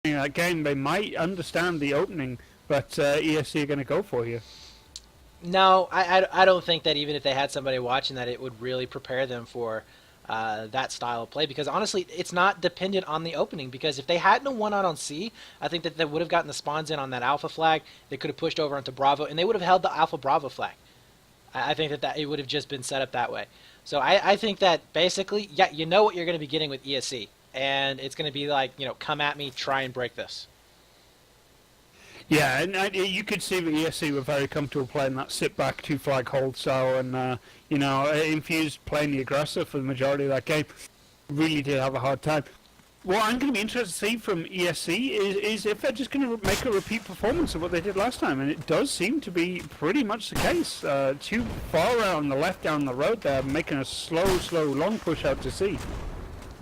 that game, they might understand the opening, but ESC are going to go for you. No, I don't think that even if they had somebody watching that, it would really prepare them for that style of play. Because honestly, it's not dependent on the opening. Because if they hadn't won out on C, I think that they would have gotten the spawns in on that Alpha flag. They could have pushed over onto Bravo, and they would have held the Alpha Bravo flag. I think that it would have just been set up that way. So I think that basically, yeah, you know what you're going to be getting with ESC. And it's going to be like, come at me, try and break this. Yeah, and you could see that ESC were very comfortable playing that sit-back, two-flag hold style, and, Infused playing the aggressor for the majority of that game. Really did have a hard time. What I'm going to be interested to see from ESC is if they're just going to make a repeat performance of what they did last time, and it does seem to be pretty much the case. Too far out on the left down the road there, making a slow, long push out to C.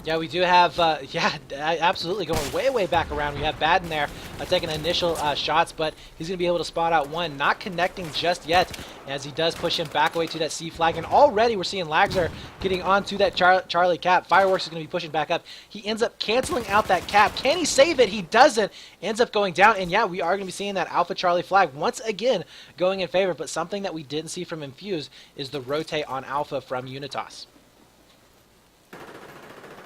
Yeah, we do have, absolutely going way back around. We have Baden there taking initial shots, but he's going to be able to spot out one. Not connecting just yet as he does push him back away to that C flag. And already we're seeing Lagzer getting onto that Charlie cap. Fireworks is going to be pushing back up. He ends up canceling out that cap. Can he save it? He doesn't. Ends up going down. And yeah, we are going to be seeing that Alpha Charlie flag once again going in favor. But something that we didn't see from Infuse is the rotate on Alpha from Unitas.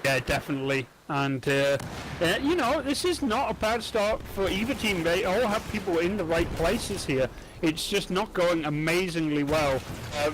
Yeah, definitely. And, this is not a bad start for either team. They all have people in the right places here. It's just not going amazingly well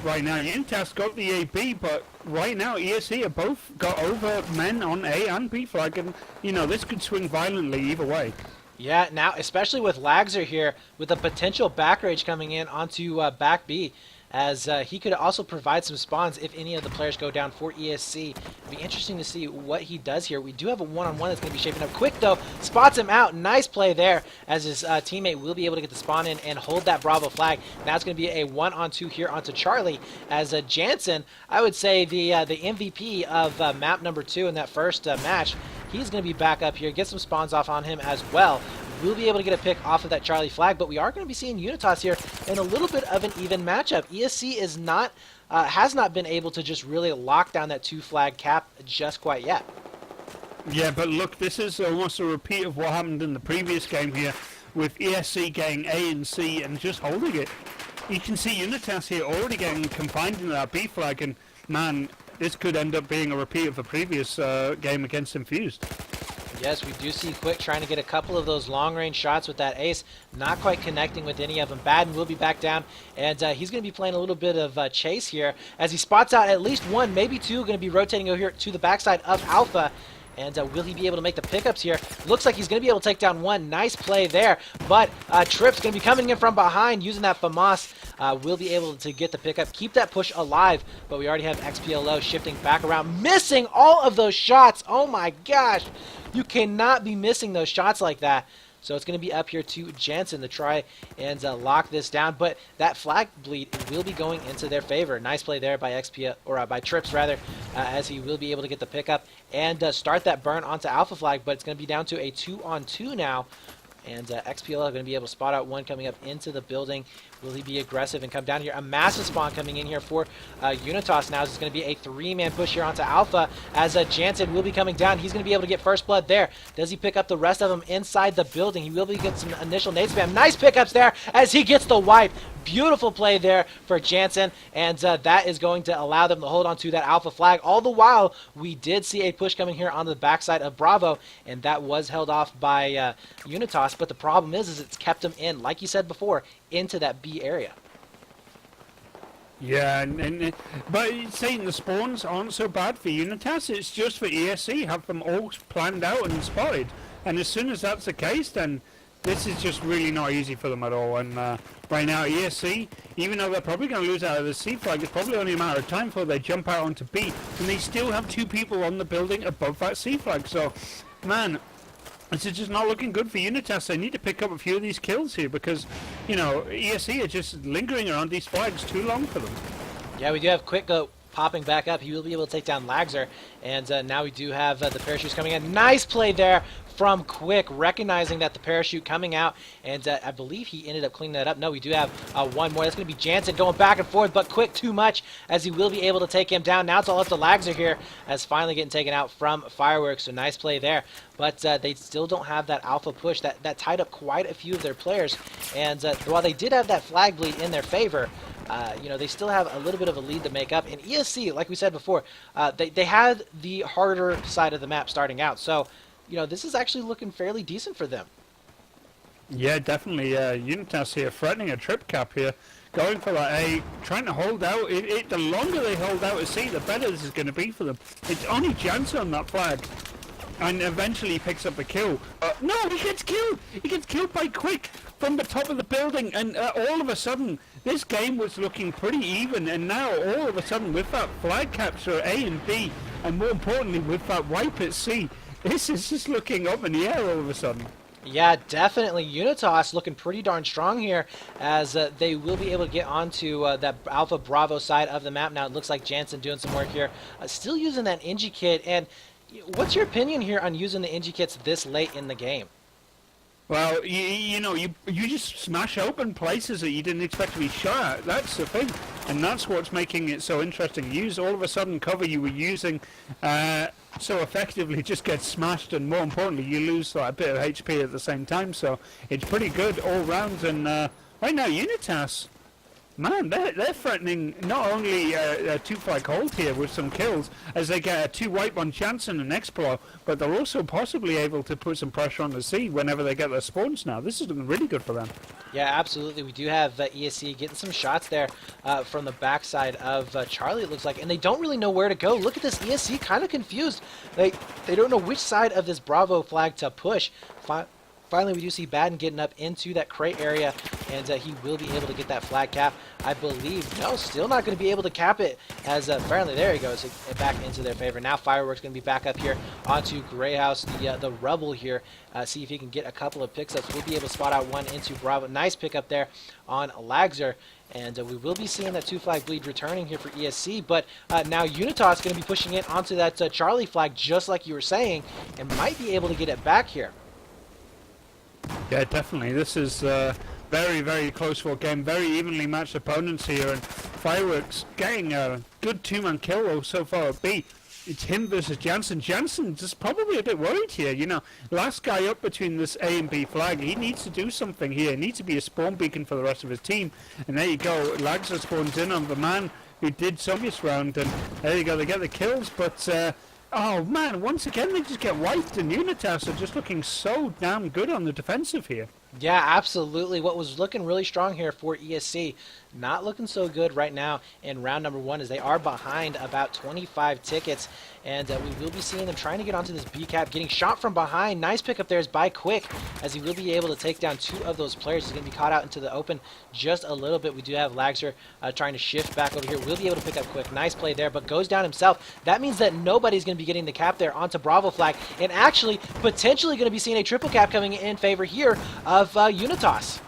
right now. Unitas got the AB, but right now ESC have both got over men on A and B flag, and, this could swing violently either way. Yeah, now, especially with Lagzer here, with a potential back rage coming in onto back B, as he could also provide some spawns if any of the players go down for ESC. It'll be interesting to see what he does here. We do have a one-on-one that's going to be shaping up quick, though. Spots him out. Nice play there, as his teammate will be able to get the spawn in and hold that Bravo flag. Now it's going to be a one-on-two here onto Charlie, as Jansen, I would say the MVP of map number 2 in that first match, he's going to be back up here, get some spawns off on him as well. We'll be able to get a pick off of that Charlie flag, but we are going to be seeing Unitas here in a little bit of an even matchup. ESC is not, has not been able to just really lock down that 2-flag cap just quite yet. Yeah, but look, this is almost a repeat of what happened in the previous game here, with ESC getting A and C and just holding it. You can see Unitas here already getting confined into that B flag, and man, this could end up being a repeat of the previous game against Infused. Yes, we do see Quick trying to get a couple of those long-range shots with that ace, not quite connecting with any of them. Baden will be back down, and he's going to be playing a little bit of chase here as he spots out at least one, maybe two, going to be rotating over here to the backside of Alpha. And will he be able to make the pickups here? Looks like he's going to be able to take down one. Nice play there. But Tripp's going to be coming in from behind using that FAMAS. Will be able to get the pickup, keep that push alive. But we already have XPLO shifting back around, missing all of those shots. Oh my gosh. You cannot be missing those shots like that. So it's going to be up here to Jansen to try and lock this down. But that flag bleed will be going into their favor. Nice play there by by Trips rather, as he will be able to get the pickup and start that burn onto Alpha flag. But it's going to be down to a 2-on-2 now. And XPL are going to be able to spot out one coming up into the building. Will he be aggressive and come down here? A massive spawn coming in here for Unitas now. It's going to be a 3-man push here onto Alpha as Jansen will be coming down. He's going to be able to get first blood there. Does he pick up the rest of them inside the building? He will be get some initial nade spam. Nice pickups there as he gets the wipe. Beautiful play there for Jansen, and that is going to allow them to hold on to that Alpha flag. All the while, we did see a push coming here on the backside of Bravo, and that was held off by Unitas, but the problem is it's kept them in, like you said before, into that B area. Yeah, but saying the spawns aren't so bad for Unitas, it's just for ESC, have them all planned out and spotted. And as soon as that's the case, then this is just really not easy for them at all. And right now, ESC, even though they're probably going to lose out of the C flag, it's probably only a matter of time before they jump out onto B. And they still have 2 people on the building above that C flag. So, man, this is just not looking good for Unitas. They need to pick up a few of these kills here because, ESC are just lingering around these flags too long for them. Yeah, we do have Quick Go popping back up. He will be able to take down Lagzer. And now we do have the parachutes coming in. Nice play there from Quick, recognizing that the parachute coming out, and I believe he ended up cleaning that up. No, we do have one more. That's going to be Jansen going back and forth, but Quick too much, as he will be able to take him down. Now it's all up to Lagzer here, as finally getting taken out from Fireworks, so nice play there. But they still don't have that alpha push that tied up quite a few of their players, and while they did have that flag bleed in their favor, you know, they still have a little bit of a lead to make up. And ESC, like we said before, they had the harder side of the map starting out. So, you know, this is actually looking fairly decent for them. Yeah, definitely. Unitas here threatening a trip cap here, going for that A, trying to hold out. The longer they hold out at C, the better this is going to be for them. It's only Jansen on that flag, and eventually he picks up a kill. No, he gets killed! He gets killed by Quick from the top of the building, and all of a sudden, this game was looking pretty even, and now all of a sudden, with that flag capture A and B, and more importantly, with that wipe at C, this is just looking up in the air all of a sudden. Yeah, definitely. Unitas looking pretty darn strong here, as they will be able to get onto that Alpha Bravo side of the map. Now it looks like Jansen doing some work here, still using that Engie kit. And what's your opinion here on using the Engie kits this late in the game? Well, you know, you just smash open places that you didn't expect to be shot at. That's the thing, and that's what's making it so interesting. Use all of a sudden cover you were using so effectively just gets smashed, and more importantly, you lose like, a bit of HP at the same time. So it's pretty good all round. And right now, Unitas, man, they're threatening not only a 2-flag hold here with some kills as they get a 2 wipe on Jansen and Explo, but they're also possibly able to put some pressure on the C whenever they get their spawns now. This is looking really good for them. Yeah, absolutely. We do have ESC getting some shots there from the backside of Charlie, it looks like, and they don't really know where to go. Look at this ESC, kind of confused. They don't know which side of this Bravo flag to push. Finally, we do see Baden getting up into that crate area, and he will be able to get that flag cap, I believe. No, still not going to be able to cap it, as apparently, there he goes, back into their favor. Now Fireworks going to be back up here onto Greyhouse, the Rebel here. See if he can get a couple of pickups. We'll be able to spot out one into Bravo. Nice pickup there on Lagzer. And we will be seeing that 2-flag bleed returning here for ESC, but now Unitas going to be pushing it onto that Charlie flag, just like you were saying, and might be able to get it back here. Yeah, definitely. This is very, very close for a game. Very evenly matched opponents here, and Fireworks getting a good 2-man kill so far at B. It's him versus Jansen. Jansen just probably a bit worried here. You know, last guy up between this A and B flag. He needs to do something here. He needs to be a spawn beacon for the rest of his team. And there you go. Lagzer spawns in on the man who did Soviet's round, and there you go. They get the kills, but oh man, once again they just get wiped, and Unitas are just looking so damn good on the defensive here. Yeah, absolutely. What was looking really strong here for ESC, not looking so good right now in round number 1, as they are behind about 25 tickets, and we will be seeing them trying to get onto this B cap, getting shot from behind. Nice pickup there is by Quick, as he will be able to take down 2 of those players. He's going to be caught out into the open just a little bit. We do have Lagzer trying to shift back over here. We'll be able to pick up Quick. Nice play there, but goes down himself. That means that nobody's going to be getting the cap there onto Bravo flag, and actually potentially going to be seeing a triple cap coming in favor here of Unitas.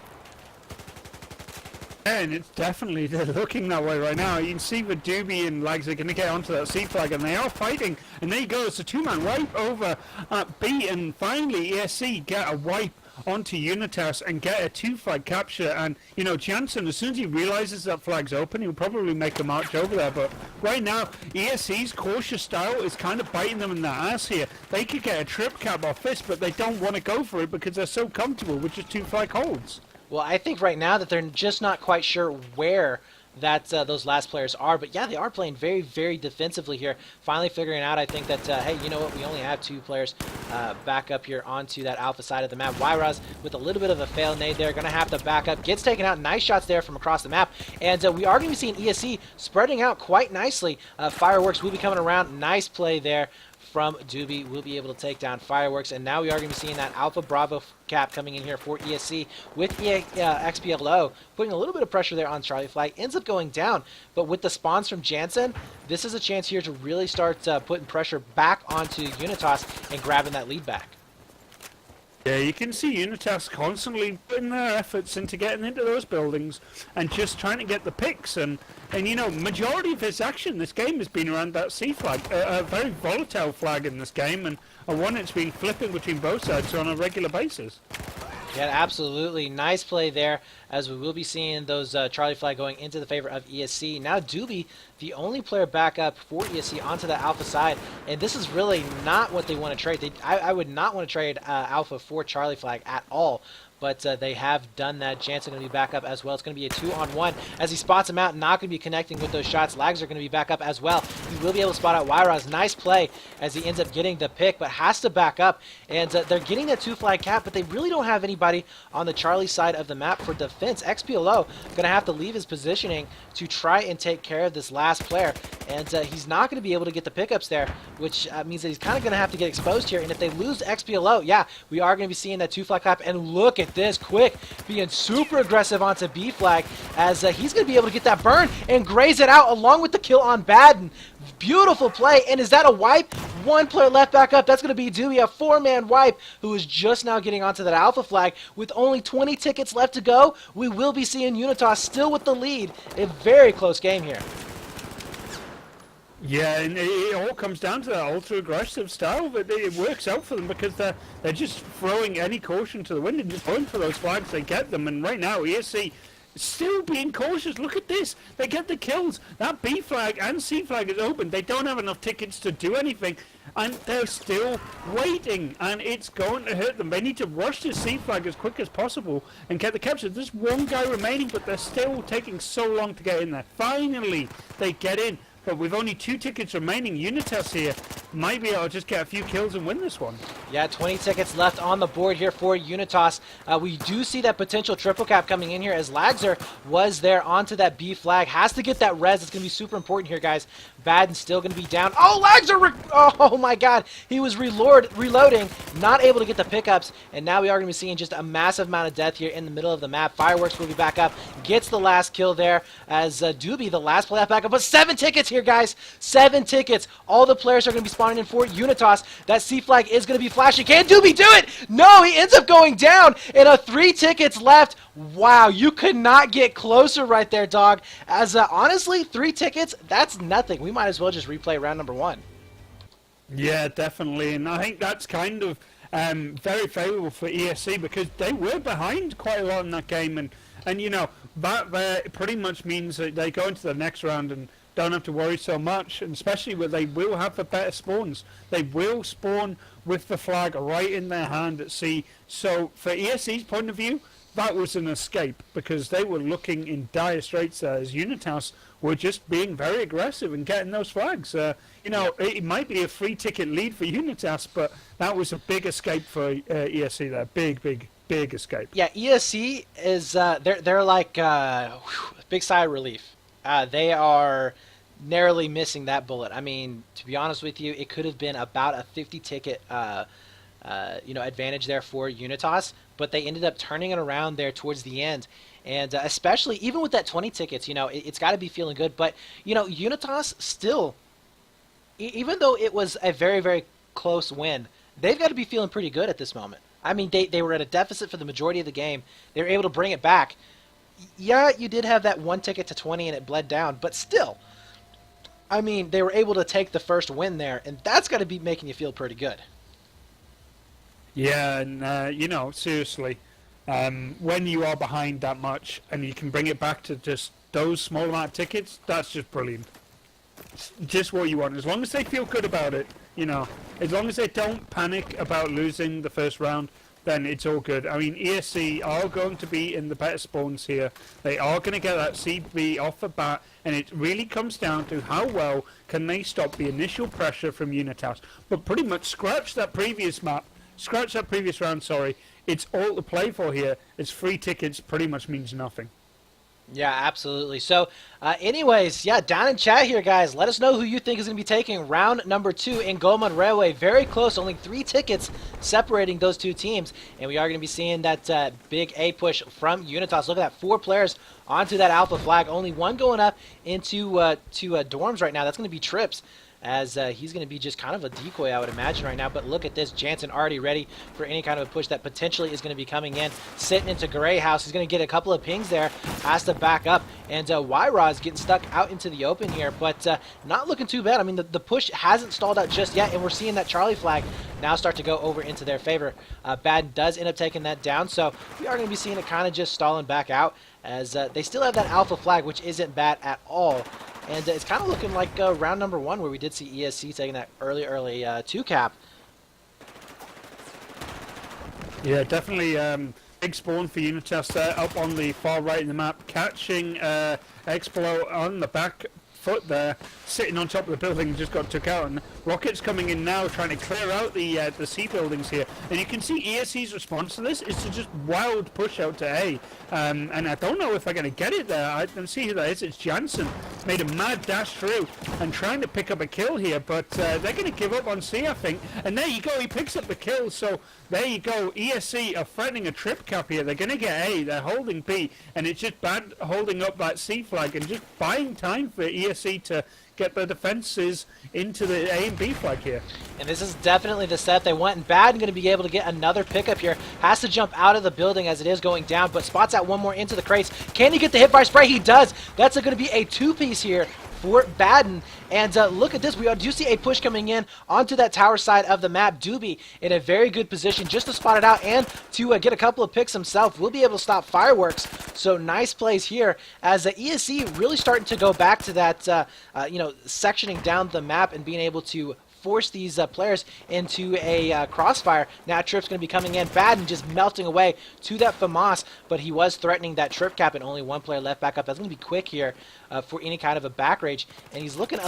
And it's definitely looking that way right now. You can see the Doobie and Lags are going to get onto that C flag, and they are fighting. And there you go, it's a 2-man wipe over at B, and finally ESC get a wipe onto Unitas and get a 2-flag capture. And you know, Jansen, as soon as he realizes that flag's open, he'll probably make a march over there. But right now, ESC's cautious style is kind of biting them in the ass here. They could get a trip cap off this, but they don't want to go for it because they're so comfortable with just 2-flag holds. Well, I think right now that they're just not quite sure where that those last players are. But yeah, they are playing very, very defensively here. Finally figuring out, I think, that, hey, you know what, we only have 2 players back up here onto that alpha side of the map. Wyraz with a little bit of a fail nade there, going to have to back up. Gets taken out. Nice shots there from across the map. And we are going to be seeing ESC spreading out quite nicely. Fireworks will be coming around. Nice play there from Doobie. Will be able to take down Fireworks, and now we are going to be seeing that Alpha Bravo cap coming in here for ESC with XPLO, putting a little bit of pressure there on Charlie flag. Ends up going down, but with the spawns from Jansen, this is a chance here to really start putting pressure back onto Unitas and grabbing that lead back. Yeah, you can see Unitas constantly putting their efforts into getting into those buildings and just trying to get the picks. And you know, majority of its action this game has been around that C flag, a very volatile flag in this game, and a one that's been flipping between both sides on a regular basis. Yeah, absolutely. Nice play there, as we will be seeing those Charlie flag going into the favor of ESC. Now Doobie, the only player back up for ESC onto the Alpha side, and this is really not what they want to trade. I would not want to trade Alpha for Charlie flag at all. But they have done that. Jansen going to be back up as well. It's going to be a 2-on-1 as he spots him out. Not going to be connecting with those shots. Lags are going to be back up as well. He will be able to spot out Wyraz. Nice play as he ends up getting the pick, but has to back up. And they're getting that 2-flag cap, but they really don't have anybody on the Charlie side of the map for defense. XPLO going to have to leave his positioning to try and take care of this last player. And he's not going to be able to get the pickups there, which means that he's kind of going to have to get exposed here. And if they lose XPLO, yeah, we are going to be seeing that 2-flag cap. And look at this, Quick being super aggressive onto B flag as he's going to be able to get that burn and graze it out along with the kill on Baden. Beautiful play. And is that a wipe? One player left back up. That's going to be Dewey, a 4-man wipe, who is just now getting onto that Alpha flag with only 20 tickets left to go. We will be seeing Unitas still with the lead. A very close game here. Yeah, and it all comes down to that ultra-aggressive style, but it works out for them because they're just throwing any caution to the wind and just going for those flags. They get them, and right now ESC still being cautious. Look at this. They get the kills. That B flag and C flag is open. They don't have enough tickets to do anything, and they're still waiting, and it's going to hurt them. They need to rush the C flag as quick as possible and get the capture. There's one guy remaining, but they're still taking so long to get in there. Finally, they get in. But with only 2 tickets remaining, Unitas here might be able to just get a few kills and win this one. Yeah, 20 tickets left on the board here for Unitas. We do see that potential triple cap coming in here as Lagzer was there onto that B flag. Has to get that res. It's going to be super important here, guys. Baden's still going to be down. Oh, Lagzer! Oh, my God. He was reloading, not able to get the pickups. And now we are going to be seeing just a massive amount of death here in the middle of the map. Fireworks will be back up. Gets the last kill there as Doobie, the last player back up. But 7 tickets here, guys. 7 tickets. All the players are going to be spawning in for Unitas. That C flag is going to be flashing. Can Doobie do it? No, he ends up going down. And 3 tickets left. Wow, you could not get closer right there, dog. As honestly, 3 tickets, that's nothing. We might as well just replay round number 1. Yeah, definitely. And I think that's kind of very favourable for ESC because they were behind quite a lot in that game. And you know, that pretty much means that they go into the next round and don't have to worry so much, and especially where they will have the better spawns. They will spawn with the flag right in their hand at sea. So for ESC's point of view, that was an escape because they were looking in dire straits as Unitas were just being very aggressive and getting those flags. You know, it might be a 3-ticket lead for Unitas, but that was a big escape for ESC there. Big escape. Yeah, ESC is they're like big sigh of relief. They are narrowly missing that bullet. I mean, to be honest with you, it could have been about a 50-ticket advantage there for Unitas, but they ended up turning it around there towards the end. And especially even with that 20 tickets, you know, it's got to be feeling good. But, you know, Unitas still, even though it was a very, very close win, they've got to be feeling pretty good at this moment. I mean, they were at a deficit for the majority of the game. They were able to bring it back. Yeah, you did have that 1 ticket to 20 and it bled down, but still, I mean, they were able to take the first win there, and that's got to be making you feel pretty good. Yeah, and you know, seriously, when you are behind that much and you can bring it back to just those small amount of tickets, that's just brilliant. It's just what you want. As long as they feel good about it, you know, as long as they don't panic about losing the first round, then it's all good. I mean, ESC are going to be in the better spawns here. They are going to get that CB off the bat, and it really comes down to how well can they stop the initial pressure from Unitas. But pretty much scratch that previous round, sorry. It's all to play for here. It's 3 tickets pretty much means nothing. Yeah, absolutely. So, anyways, yeah, down in chat here, guys. Let us know who you think is going to be taking round number 2 in Goemon Railway. Very close, only 3 tickets separating those 2 teams. And we are going to be seeing that big A push from Unitas. Look at that, 4 players onto that Alpha flag. Only 1 going up into dorms right now. That's going to be Trips. as he's going to be just kind of a decoy, I would imagine, right now. But look at this. Jansen already ready for any kind of a push that potentially is going to be coming in. Sitting into Gray House. He's going to get a couple of pings there. Has to back up. And Y-Rod's getting stuck out into the open here, but not looking too bad. I mean, the push hasn't stalled out just yet, and we're seeing that Charlie flag now start to go over into their favor. Baden does end up taking that down, so we are going to be seeing it kind of just stalling back out, as they still have that alpha flag, which isn't bad at all. And it's kind of looking like round number 1, where we did see ESC taking that early 2 cap. Yeah, definitely big spawn for Unitas there, up on the far right of the map, catching Explo on the back foot there, sitting on top of the building, just got took out, and Rocket's coming in now trying to clear out the C buildings here, and you can see ESC's response to this is to just wild push out to A, and I don't know if they're going to get it there. I can see who that is. It's Jansen, made a mad dash through and trying to pick up a kill here, but they're going to give up on C, I think, and there you go, he picks up the kill. So there you go, ESC are threatening a trip cap here. They're going to get A, they're holding B, and it's just bad holding up that C flag and just buying time for ESC to get the defenses into the A and B flag here. And this is definitely the set they want, and Baden going to be able to get another pickup here. Has to jump out of the building as it is going down, but spots out one more into the crates. Can he get the hit fire spray? He does. That's going to be a 2-piece here for Baden. And look at this. We do see a push coming in onto that tower side of the map. Doobie in a very good position just to spot it out and to get a couple of picks himself. Will be able to stop fireworks. So nice plays here as the ESC really starting to go back to that, sectioning down the map and being able to force these players into a crossfire. Now Trip's going to be coming in. Baden just melting away to that FAMAS, but he was threatening that trip cap, and only one player left back up. That's going to be quick here for any kind of a back rage. And he's looking,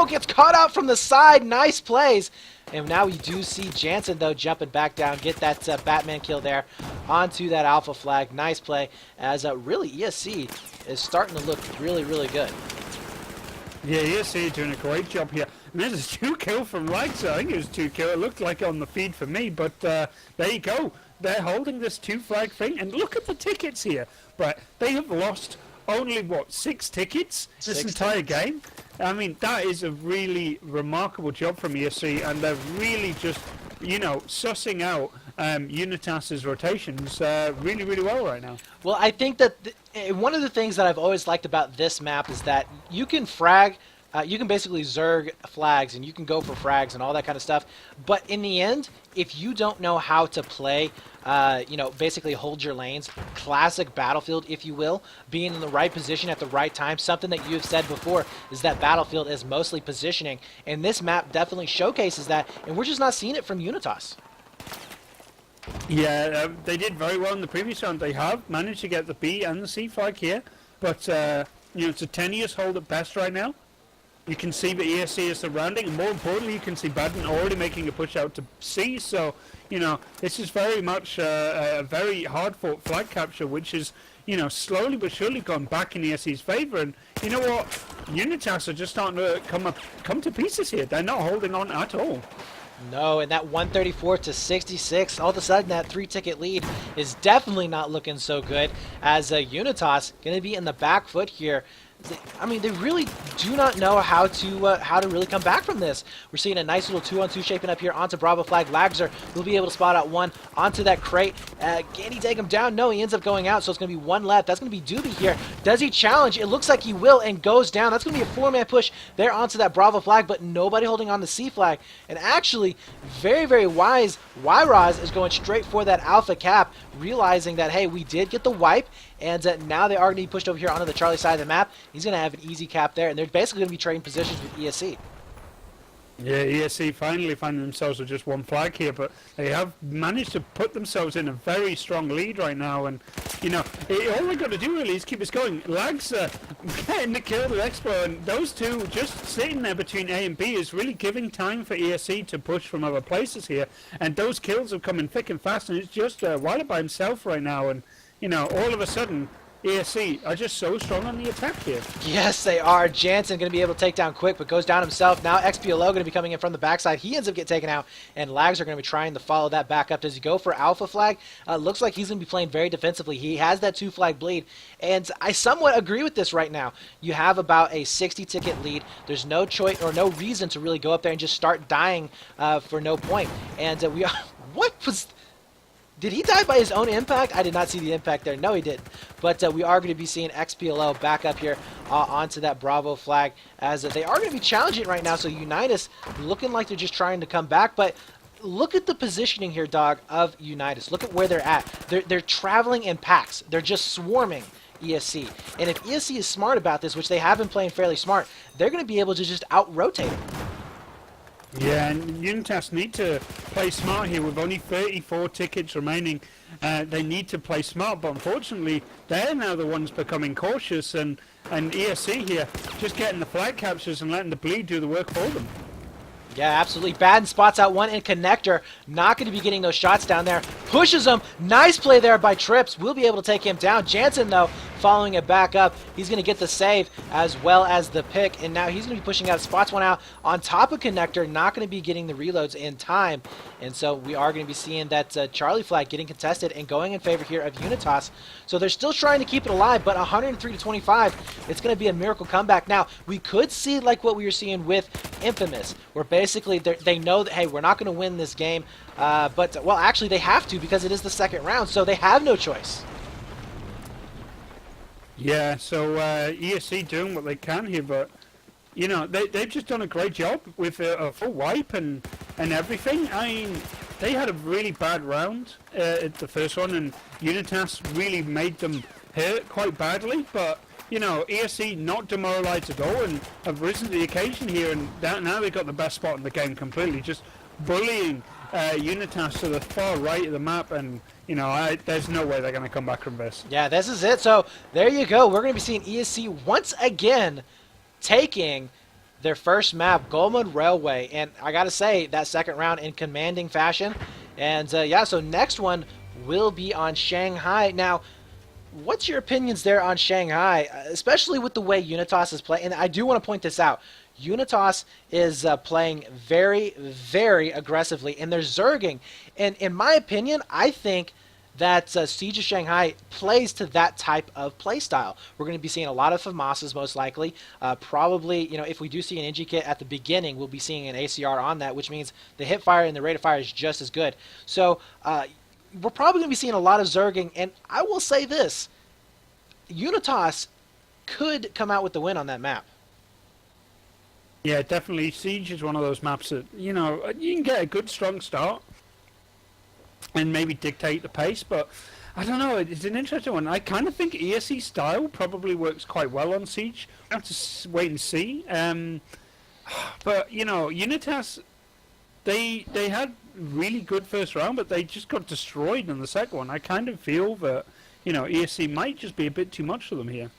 gets caught out from the side. Nice plays. And now we do see Jansen, though, jumping back down, get that Batman kill there onto that alpha flag. Nice play, as really ESC is starting to look really, really good. Yeah, ESC doing a great job here. And there's a 2 kill from Lags. I think it was 2 kill. It looked like on the feed for me, but there you go. They're holding this 2 flag thing, and look at the tickets here. But they have lost only, what, 6 tickets this entire game? I mean, that is a really remarkable job from ESC, and they're really just, sussing out Unitas's rotations really, really well right now. Well, I think that one of the things that I've always liked about this map is that you can frag, you can basically zerg flags, and you can go for frags and all that kind of stuff. But in the end, if you don't know how to play, basically hold your lanes, classic Battlefield, if you will, being in the right position at the right time, something that you've said before is that Battlefield is mostly positioning, and this map definitely showcases that, and we're just not seeing it from Unitas. Yeah, they did very well in the previous round. They have managed to get the B and the C flag here, but it's a tenuous hold at best right now. You can see the ESC is surrounding, and more importantly, you can see Baden already making a push out to C. So, this is very much a very hard-fought flag capture, which is, slowly but surely gone back in ESC's favor. And you know what? Unitas are just starting to come to pieces here. They're not holding on at all. No, and that 134 to 66, all of a sudden that 3-ticket lead is definitely not looking so good, as Unitas going to be in the back foot here. I mean, they really do not know how to really come back from this. We're seeing a nice little 2-on-2 shaping up here onto Bravo flag. Lagzer will be able to spot out one onto that crate. Can he take him down? No, he ends up going out, so it's going to be one left. That's going to be Doobie here. Does he challenge? It looks like he will, and goes down. That's going to be a 4-man push there onto that Bravo flag, but nobody holding on the C flag. And actually, very, very wise, Y-Roz is going straight for that alpha cap, realizing that, hey, we did get the wipe, and now they are going to be pushed over here onto the Charlie side of the map. He's going to have an easy cap there, and they're basically going to be trading positions with ESC. Yeah, ESC finally finding themselves with just 1 flag here, but they have managed to put themselves in a very strong lead right now, and, all they got to do really is keep this going. Lags getting the kill with Expo, and those two just sitting there between A and B is really giving time for ESC to push from other places here, and those kills have come in thick and fast, and it's just Wilder by himself right now, and, all of a sudden, ESC are just so strong on the attack here. Yes, they are. Jansen going to be able to take down Quick, but goes down himself. Now XPLO going to be coming in from the backside. He ends up getting taken out, and Lags are going to be trying to follow that back up. Does he go for Alpha Flag? Looks like he's going to be playing very defensively. He has that 2-flag bleed, and I somewhat agree with this right now. You have about a 60-ticket lead. There's no choice or no reason to really go up there and just start dying for no point. And we are... What was... Did he die by his own impact? I did not see the impact there. No, he didn't. But we are going to be seeing XPLO back up here onto that Bravo flag, as they are going to be challenging it right now. So Unitas looking like they're just trying to come back. But look at the positioning here, dog, of Unitas. Look at where they're at. They're traveling in packs. They're just swarming ESC. And if ESC is smart about this, which they have been playing fairly smart, they're going to be able to just out-rotate them. Yeah, and Unitas need to play smart here with only 34 tickets remaining. They need to play smart, but unfortunately, they're now the ones becoming cautious, and ESC here just getting the flag captures and letting the bleed do the work for them. Yeah, absolutely. Baden spots out one in connector. Not going to be getting those shots down there. Pushes him. Nice play there by Trips. We'll be able to take him down. Jansen, though, following it back up. He's going to get the save as well as the pick. And now he's going to be pushing out. Spots one out on top of connector. Not going to be getting the reloads in time. And so we are going to be seeing that Charlie flag getting contested and going in favor here of Unitas. So they're still trying to keep it alive, but 103-25, it's going to be a miracle comeback. Now, we could see like what we were seeing with Infamous, where basically they know that, hey, we're not going to win this game. But, well, actually they have to because it is the second round, so they have no choice. Yeah, so ESC doing what they can here, but, you know, they've just done a great job with a full wipe and everything. I mean, they had a really bad round at the first one, and Unitas really made them hurt quite badly, but, you know, ESC not demoralized at all and have risen to the occasion here, and now they've got the best spot in the game completely, just bullying Unitas to the far right of the map, and, you know, there's no way they're going to come back from this. Yeah, this is it. So there you go. We're going to be seeing ESC once again taking their first map, Goldman Railway, and I got to say, that second round in commanding fashion. And yeah, so next one will be on Shanghai. Now, what's your opinions there on Shanghai, especially with the way Unitas is playing? And I do want to point this out. Unitas is playing very, very aggressively, and they're zerging. And in my opinion, I think that Siege of Shanghai plays to that type of play style. We're going to be seeing a lot of FAMASas most likely. Probably, you know, if we do see an NG kit at the beginning, we'll be seeing an ACR on that, which means the hip fire and the rate of fire is just as good. So we're probably going to be seeing a lot of zerging, and I will say this. Unitas could come out with the win on that map. Yeah, definitely. Siege is one of those maps that, you know, you can get a good, strong start and maybe dictate the pace, but I don't know, it's an interesting one. I kind of think ESC style probably works quite well on Siege. I have to wait and see. But, you know, Unitas, they had really good first round, but they just got destroyed in the second one. I kind of feel that, you know, ESC might just be a bit too much for them here.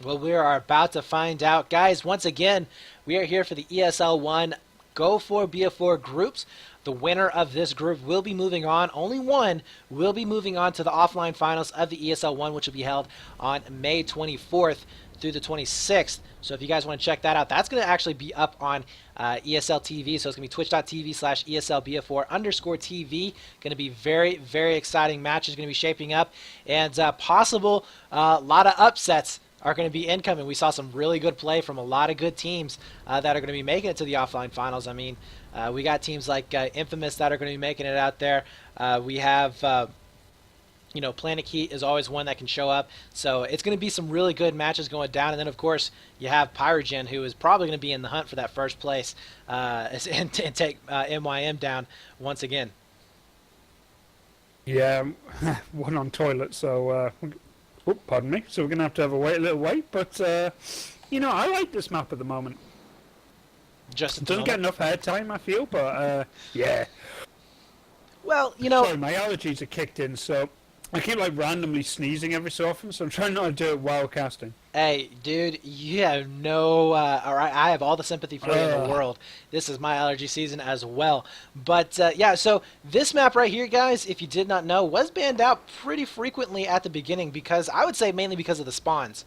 Well, we are about to find out. Guys, once again, we are here for the ESL1 GO4BF groups. The winner of this group will be moving on. Only one will be moving on to the offline finals of the ESL1, which will be held on May 24th through the 26th. So if you guys want to check that out, that's going to actually be up on ESL TV. So it's going to be twitch.tv/ESLBF4_TV. Going to be very, very exciting matches going to be shaping up. And possible lot of upsets are going to be incoming. We saw some really good play from a lot of good teams that are going to be making it to the offline finals. I mean, we got teams like Infamous that are going to be making it out there. We have, you know, Planet Heat is always one that can show up. So it's going to be some really good matches going down. And then, of course, you have Pyrogen, who is probably going to be in the hunt for that first place and take MYM down once again. Yeah, one on toilet, so... pardon me. So we're going to have a little wait. But, you know, I like this map at the moment. Just it doesn't get enough airtime, I feel, but, yeah. Well, you know... Sorry, my allergies are kicked in, so I keep like randomly sneezing every so often, so I'm trying not to do it while casting. Hey, dude, you have no. All right, I have all the sympathy for you in the world. This is my allergy season as well. But yeah, so this map right here, guys, if you did not know, was banned out pretty frequently at the beginning because I would say mainly because of the spawns.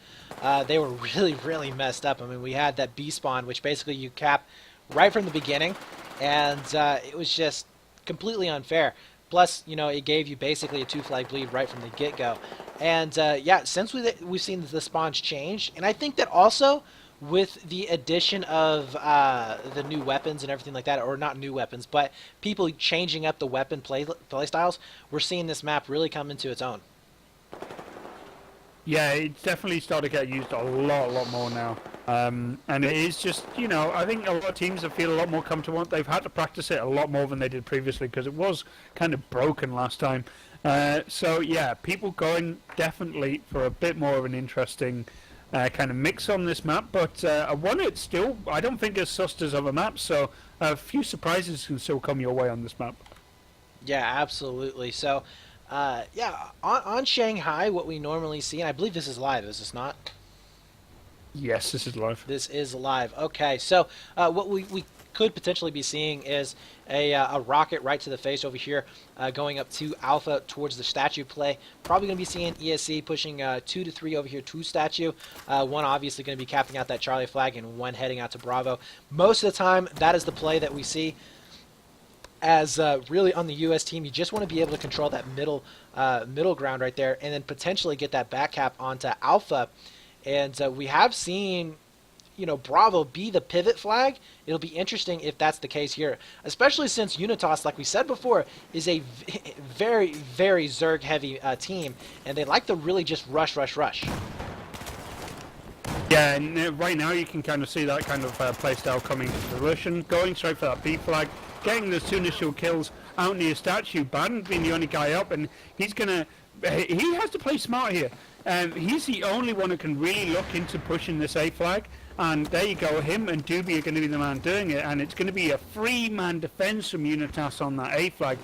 They were really, really messed up. I mean, we had that B spawn, which basically you cap right from the beginning, and it was just completely unfair. Plus, you know, it gave you basically a 2-flag bleed right from the get-go. And yeah, since we've seen the spawns change, and I think that also with the addition of the new weapons and everything like that, or not new weapons, but people changing up the weapon play styles, we're seeing this map really come into its own. Yeah, it's definitely started to get used a lot more now. And it is just, you know, I think a lot of teams have feel a lot more comfortable. They've had to practice it a lot more than they did previously because it was kind of broken last time. So yeah, people going definitely for a bit more of an interesting kind of mix on this map. But I want it still, I don't think as sussed as other maps, so a few surprises can still come your way on this map. Yeah, absolutely. So yeah, on Shanghai, what we normally see, and I believe this is live, is this not? Yes, this is live. This is live. Okay, so what we could potentially be seeing is a rocket right to the face over here, going up to Alpha towards the statue play. Probably going to be seeing ESC pushing 2 to 3 over here to statue. One obviously going to be capping out that Charlie flag, and one heading out to Bravo. Most of the time, that is the play that we see. As really on the U.S. team, you just want to be able to control that middle ground right there, and then potentially get that back cap onto Alpha. And we have seen, you know, Bravo be the pivot flag. It'll be interesting if that's the case here, especially since Unitas, like we said before, is a very, very Zerg heavy team, and they like to really just rush. Yeah, and right now you can kind of see that kind of playstyle coming to fruition, going straight for that B flag, getting those 2 initial kills out near statue. Baden being the only guy up, and he's gonna. He has to play smart here. He's the only one who can really look into pushing this A flag, and there you go. Him and Doobie are going to be the man doing it, and it's going to be a 3-man defense from Unitas on that A flag.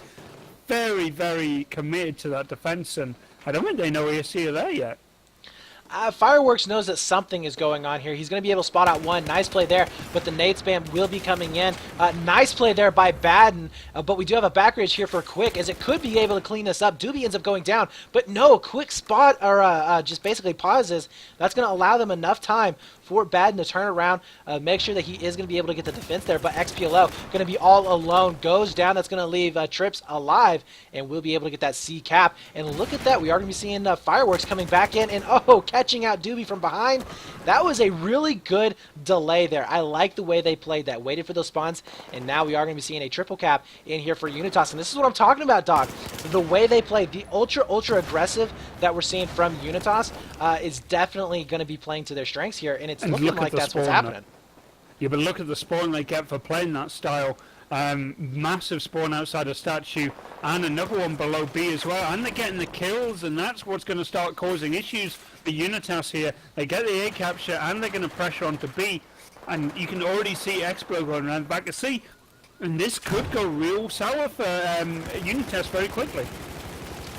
Very, very committed to that defense, and I don't think they know ESC are there yet. Fireworks knows that something is going on here. He's going to be able to spot out one. Nice play there, but the nade spam will be coming in. Nice play there by Baden, but we do have a back rage here for Quick, as it could be able to clean this up. Doobie ends up going down, but no, Quick spot, or just basically pauses. That's going to allow them enough time for Baden to turn around, make sure that he is going to be able to get the defense there, but XPLO going to be all alone, goes down. That's going to leave Trips alive, and we'll be able to get that C cap. And look at that, we are going to be seeing Fireworks coming back in, and oh, catching out Doobie from behind. That was a really good delay there. I like the way they played that, waited for those spawns, and now we are going to be seeing a triple cap in here for Unitas, and this is what I'm talking about, dog. The way they played, the ultra aggressive that we're seeing from Unitas is definitely going to be playing to their strengths here, and it's looking like that's what's happening. Yeah, but look at the spawn they get for playing that style. Massive spawn outside of statue, and another one below B as well, and they're getting the kills, and that's what's going to start causing issues for Unitas here. They get the A capture, and they're going to pressure onto B, and you can already see Explo going around back to C, and this could go real sour for Unitas very quickly.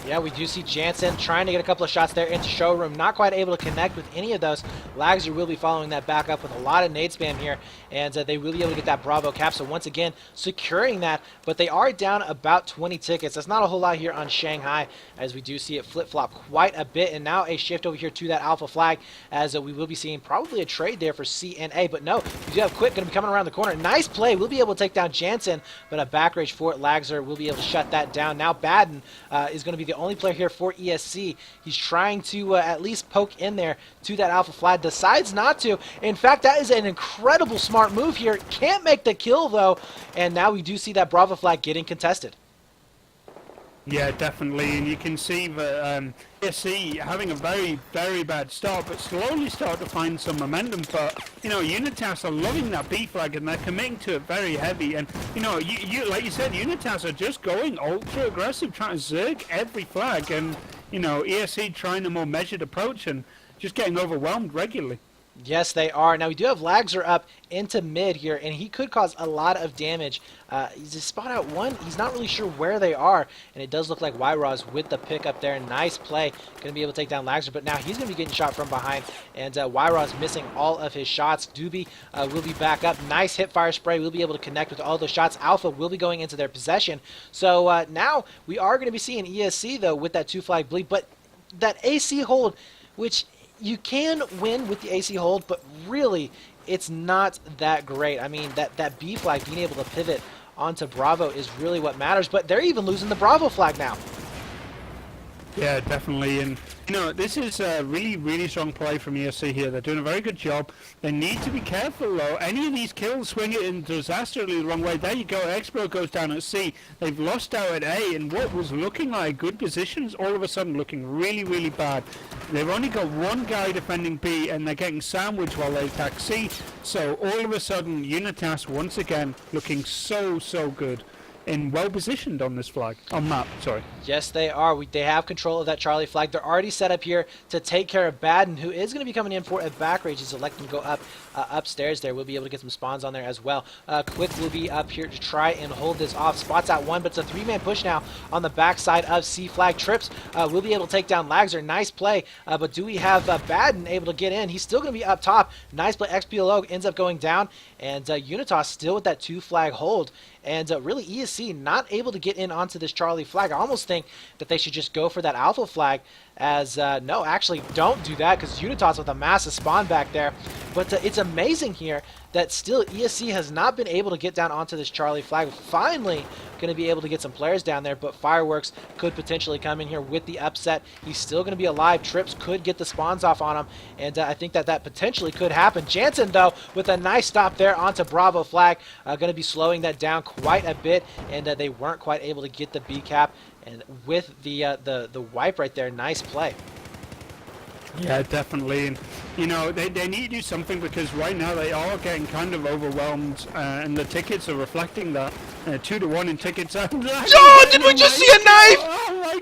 Yeah, we do see Jansen trying to get a couple of shots there into Showroom. Not quite able to connect with any of those. Lagzer will be following that back up with a lot of nade spam here, and they will be able to get that Bravo cap. So once again, securing that, but they are down about 20 tickets. That's not a whole lot here on Shanghai, as we do see it flip-flop quite a bit. And now a shift over here to that Alpha flag, as we will be seeing probably a trade there for C and A. But no, we do have Quick going to be coming around the corner. Nice play. We'll be able to take down Jansen, but a back rage for Lagzer will be able to shut that down. Now Baden is going to be the only player here for ESC. He's trying to at least poke in there to that Alpha flag. Decides not to. In fact, that is an incredible smart move here. Can't make the kill though. And now we do see that Bravo flag getting contested. Yeah, definitely, and you can see that ESC having a very, very bad start, but slowly start to find some momentum. But you know, Unitas are loving that B flag, and they're committing to it very heavy. And you know, you like you said, Unitas are just going ultra aggressive, trying to zerg every flag, and you know, ESC trying a more measured approach and just getting overwhelmed regularly. Yes, they are. Now, we do have Lagzer up into mid here, and he could cause a lot of damage. He's just spot out one. He's not really sure where they are, and it does look like YROZ with the pick up there. Nice play. Going to be able to take down Lagzer, but now he's going to be getting shot from behind, and YROZ missing all of his shots. Doobie will be back up. Nice hip fire spray. We'll be able to connect with all those shots. Alpha will be going into their possession. So now we are going to be seeing ESC, though, with that 2-flag bleed, but that AC hold, which you can win with the AC hold, but really, it's not that great. I mean, that B flag, being able to pivot onto Bravo is really what matters, but they're even losing the Bravo flag now. Yeah, definitely. And, you know, this is a really, really strong play from ESC here. They're doing a very good job. They need to be careful, though. Any of these kills swing it in disastrously the wrong way. There you go. Expo goes down at C. They've lost out at A, and what was looking like good positions, all of a sudden looking really, really bad. They've only got one guy defending B, and they're getting sandwiched while they attack C. So all of a sudden, Unitas once again looking so, so good. And well positioned on this flag, on map, sorry. Yes, they are. They have control of that Charlie flag. They're already set up here to take care of Baden, who is going to be coming in for a back rage. He's electing to go up upstairs there. We'll be able to get some spawns on there as well. Quick will be up here to try and hold this off. Spots out one, but it's a 3-man push now on the backside of C flag. Trips will be able to take down Lagzer. Nice play, but do we have Baden able to get in? He's still going to be up top. Nice play. XPLO ends up going down, and Unitas still with that 2-flag hold. And really, ESC not able to get in onto this Charlie flag. I almost think that they should just go for that Alpha flag, as no, actually don't do that, because Unitas with a massive spawn back there. But it's amazing here that still ESC has not been able to get down onto this Charlie flag. Finally going to be able to get some players down there, but Fireworks could potentially come in here with the upset. He's still going to be alive. Trips could get the spawns off on him, and I think that potentially could happen. Jansen, though, with a nice stop there onto Bravo flag, going to be slowing that down quite a bit, and they weren't quite able to get the B cap. And with the wipe right there, nice play. Yeah, definitely. And, you know, they need to do something, because right now they are getting kind of overwhelmed, and the tickets are reflecting that. 2-1 in tickets. Oh, did we just see a knife?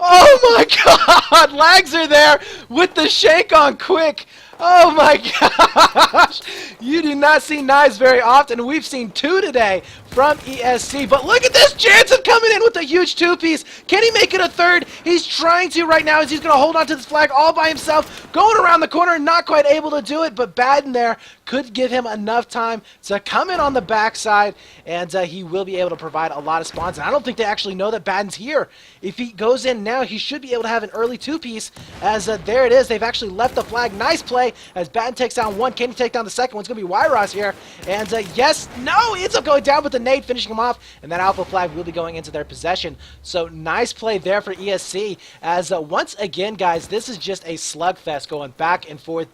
Oh my God! Lagzer there with the shake on Quick. Oh my gosh! You do not see knives very often. We've seen 2 today from ESC. But look at this, Jansen coming in with a huge 2-piece. Can he make it a third? He's trying to right now, as he's going to hold on to this flag all by himself. Going around the corner, not quite able to do it, but Baden there could give him enough time to come in on the backside, and he will be able to provide a lot of spawns. And I don't think they actually know that Baden's here. If he goes in now, he should be able to have an early 2-piece, as there it is. They've actually left the flag. Nice play as Baden takes down one. Can he take down the second one? It's going to be YROZ here. And yes, no, he ends up going down with the nade, finishing him off, and that Alpha flag will be going into their possession. So nice play there for ESC, as once again, guys, this is just a slugfest going back and forth,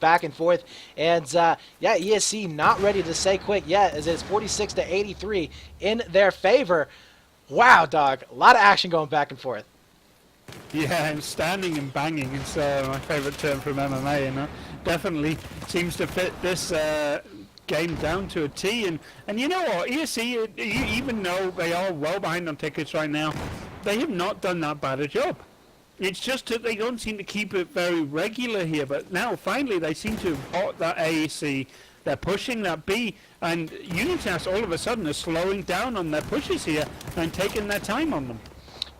and yeah, ESC not ready to say quit yet, as it's 46-83 in their favor. Wow, dog, a lot of action going back and forth. Yeah, and standing and banging is my favourite term from MMA, and definitely seems to fit this game down to a T. And you know what, ESC, even though they are well behind on tickets right now, they have not done that bad a job. It's just that they don't seem to keep it very regular here, but now finally they seem to have bought that AEC. They're pushing that B, and Unitas all of a sudden are slowing down on their pushes here and taking their time on them.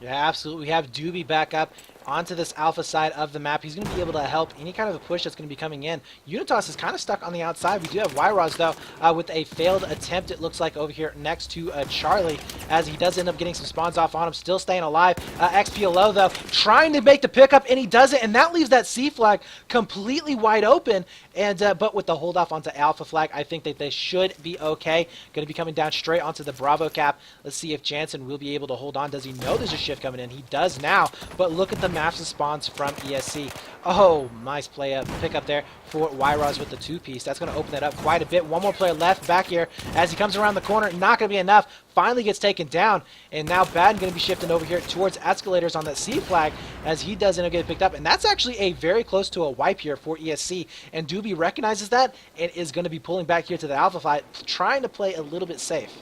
Yeah, absolutely. We have Doobie back up onto this alpha side of the map. He's going to be able to help any kind of a push that's going to be coming in. Unitas is kind of stuck on the outside. We do have YROZ, though, with a failed attempt, it looks like, over here next to Charlie, as he does end up getting some spawns off on him, still staying alive. XPLO, though, trying to make the pickup, and he does it, and that leaves that C flag completely wide open. And but with the hold off onto Alpha flag, I think that they should be okay. Going to be coming down straight onto the Bravo cap. Let's see if Jansen will be able to hold on. Does he know there's a shift coming in? He does now, but look at the massive spawns from ESC. Oh, nice play pick up there for YROZ with the 2-piece. That's going to open that up quite a bit. One more player left back here as he comes around the corner. Not going to be enough. Finally gets taken down, and now Baden going to be shifting over here towards Escalators on that C flag, as he does end up getting picked up. And that's actually a very close to a wipe here for ESC, and Doobie recognizes that and is going to be pulling back here to the Alpha flag, trying to play a little bit safe.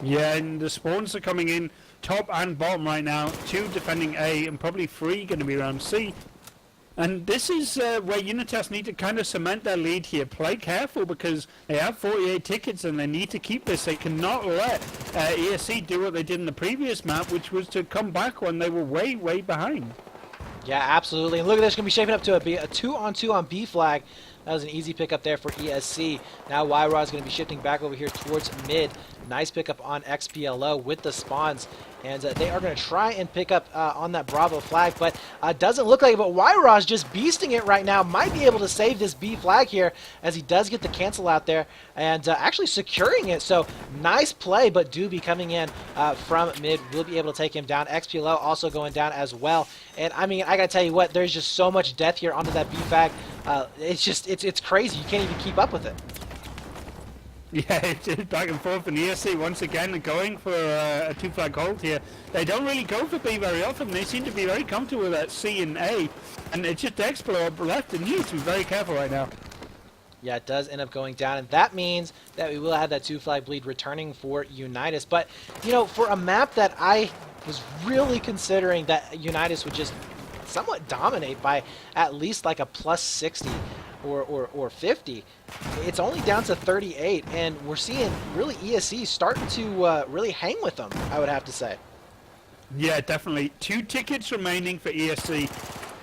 Yeah, and the spawns are coming in top and bottom right now. 2 defending A, and probably 3 going to be around C. And this is where Unitas need to kind of cement their lead here. Play careful because they have 48 tickets and they need to keep this. They cannot let ESC do what they did in the previous map, which was to come back when they were way, way behind. Yeah, absolutely. And look at this, going to be shaping up to a 2-on-2 on B flag. That was an easy pickup there for ESC. Now YRA is going to be shifting back over here towards mid. Nice pickup on XPLO with the spawns. And they are going to try and pick up on that Bravo flag, but doesn't look like it. But YRA is just beasting it right now. Might be able to save this B flag here as he does get the cancel out there and actually securing it. So nice play, but Doobie coming in from mid will be able to take him down. XPLO also going down as well. And I mean, I got to tell you what, there's just so much death here onto that B flag. It's crazy. You can't even keep up with it. Yeah, it's back and forth, and ESC once again going for a 2-flag hold here. They don't really go for B very often. They seem to be very comfortable with that C and A, and it's just Explo left, and you need to be very careful right now. Yeah, it does end up going down, and that means that we will have that 2-flag bleed returning for Unitas. But, you know, for a map that I was really considering that Unitas would just somewhat dominate by at least like a plus 60 or 50, it's only down to 38, and we're seeing really ESC starting to really hang with them, I would have to say. Yeah, definitely. 2 tickets remaining for ESC.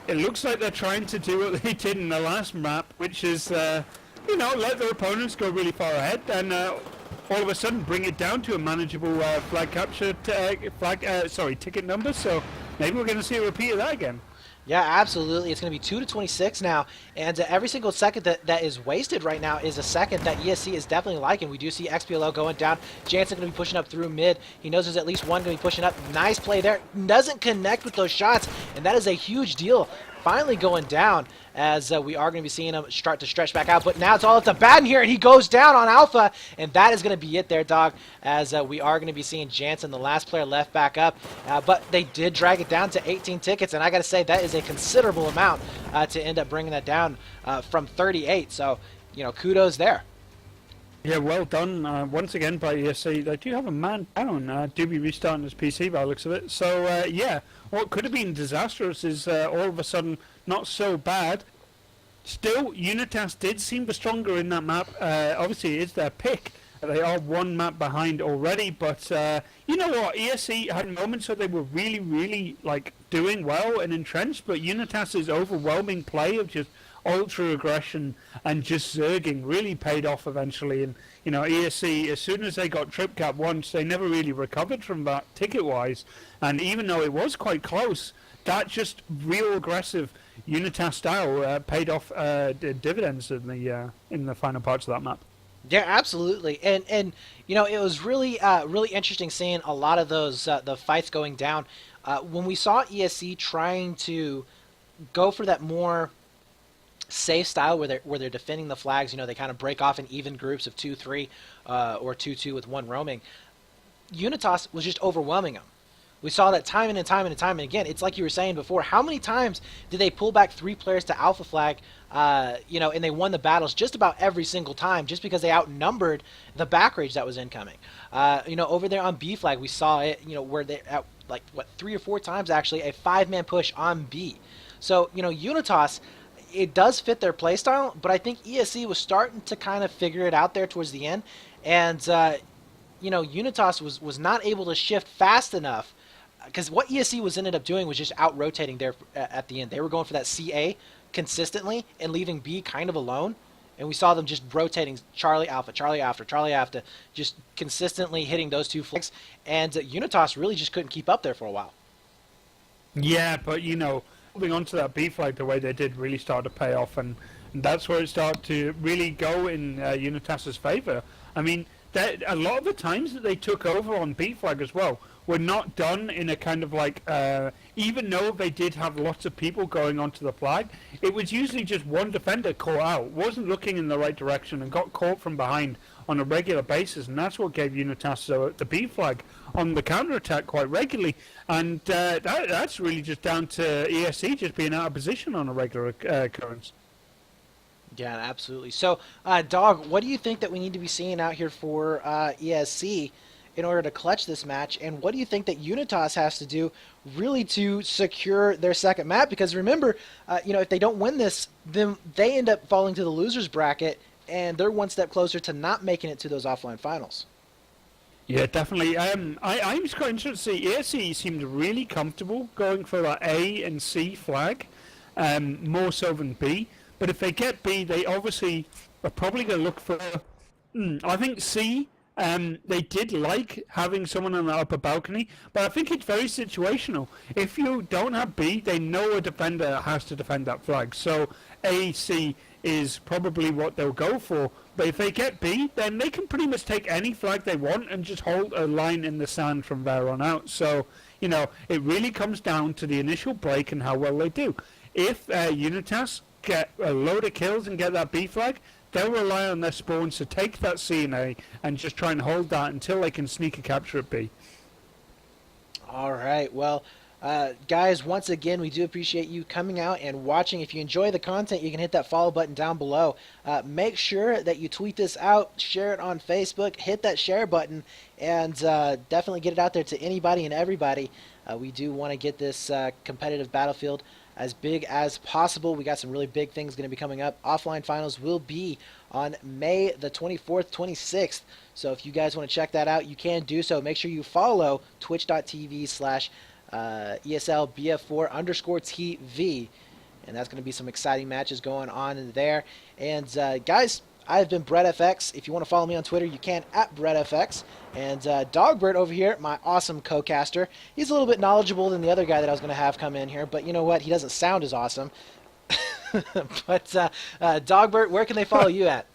It looks like they're trying to do what they did in the last map, which is, you know, let their opponents go really far ahead and all of a sudden bring it down to a manageable flag capture, ticket number. So maybe we're going to see a repeat of that again. Yeah, absolutely. It's going to be 2-26 now, and every single second that is wasted right now is a second that ESC is definitely liking. We do see XPLO going down. Jansen going to be pushing up through mid. He knows there's at least one going to be pushing up. Nice play there. Doesn't connect with those shots, and that is a huge deal. Finally going down as we are going to be seeing him start to stretch back out. But now it's all up to Batten here, and he goes down on Alpha, and that is going to be it there, dog, as we are going to be seeing Jansen, the last player, left back up. But they did drag it down to 18 tickets, and I got to say that is a considerable amount to end up bringing that down from 38. So, you know, kudos there. Yeah, well done once again by ESC. They do have a man down. Doobie restarting his PC by the looks of it. So, yeah, what could have been disastrous is all of a sudden not so bad. Still, Unitas did seem the stronger in that map. Obviously, it is their pick. They are 1 map behind already, but you know what? ESC had moments where they were really, really like doing well and entrenched, but Unitas's overwhelming play of just ultra aggression and just zerging really paid off eventually. And you know, ESC, as soon as they got trip cap once, they never really recovered from that ticket wise. And even though it was quite close, that just real aggressive Unitas style paid off dividends in the final parts of that map. Yeah, absolutely, and you know, it was really really interesting seeing a lot of those the fights going down when we saw ESC trying to go for that more safe style where they're defending the flags. You know, they kind of break off in even groups of 2-3 or 2-2 with 1 roaming. Unitas was just overwhelming them. We saw that time and time and time and again. It's like you were saying before. How many times did they pull back 3 players to Alpha Flag, you know, and they won the battles just about every single time just because they outnumbered the back rage that was incoming. You know, over there on B Flag, we saw it, you know, where they, at like, what, 3 or 4 times actually, a 5-man push on B. So, you know, Unitas, it does fit their playstyle, but I think ESC was starting to kind of figure it out there towards the end. And, you know, Unitas was not able to shift fast enough, because what ESC was ended up doing was just out-rotating there at the end. They were going for that CA consistently and leaving B kind of alone. And we saw them just rotating Charlie Alpha, Charlie Alpha, Charlie Alpha, just consistently hitting those 2 flags. And Unitas really just couldn't keep up there for a while. Yeah, but, you know, holding on to that B flag the way they did really started to pay off. And that's where it started to really go in Unitas's favor. I mean, a lot of the times that they took over on B flag as well were not done in a kind of like, even though they did have lots of people going onto the flag, it was usually just one defender caught out, wasn't looking in the right direction and got caught from behind on a regular basis, and that's what gave Unitas the B flag on the counter-attack quite regularly. And that's really just down to ESC just being out of position on a regular occurrence. Yeah, absolutely. So, Dog, what do you think that we need to be seeing out here for ESC in order to clutch this match? And what do you think that Unitas has to do really to secure their second map? Because remember, if they don't win this, then they end up falling to the losers bracket, and they're one step closer to not making it to those offline finals. Yeah, definitely. I'm just quite interested to see. ESC seemed really comfortable going for that A and C flag, more so than B. But if they get B, they obviously are probably going to look for. I think C. They did like having someone on the upper balcony, but I think it's very situational. If you don't have B, they know a defender has to defend that flag. So A, C is probably what they'll go for. But if they get B, then they can pretty much take any flag they want and just hold a line in the sand from there on out. So, it really comes down to the initial break and how well they do. If Unitas get a load of kills and get that B flag, they'll rely on their spawns to take that C and A and just try and hold that until they can sneak a capture at B. All right, well, guys, once again, we do appreciate you coming out and watching. If you enjoy the content, you can hit that follow button down below. Make sure that you tweet this out, share it on Facebook, hit that share button, and definitely get it out there to anybody and everybody. We do want to get this competitive Battlefield as big as possible. We got some really big things going to be coming up. Offline finals will be on May the 24th, 26th. So if you guys want to check that out, you can do so. Make sure you follow twitch.tv/ESLBF4_TV. And that's going to be some exciting matches going on in there. And guys, I've been BrettFX. If you want to follow me on Twitter, you can at BrettFX. And Dogbert over here, my awesome co-caster, he's a little bit knowledgeable than the other guy that I was going to have come in here. But you know what? He doesn't sound as awesome. But Dogbert, where can they follow you at?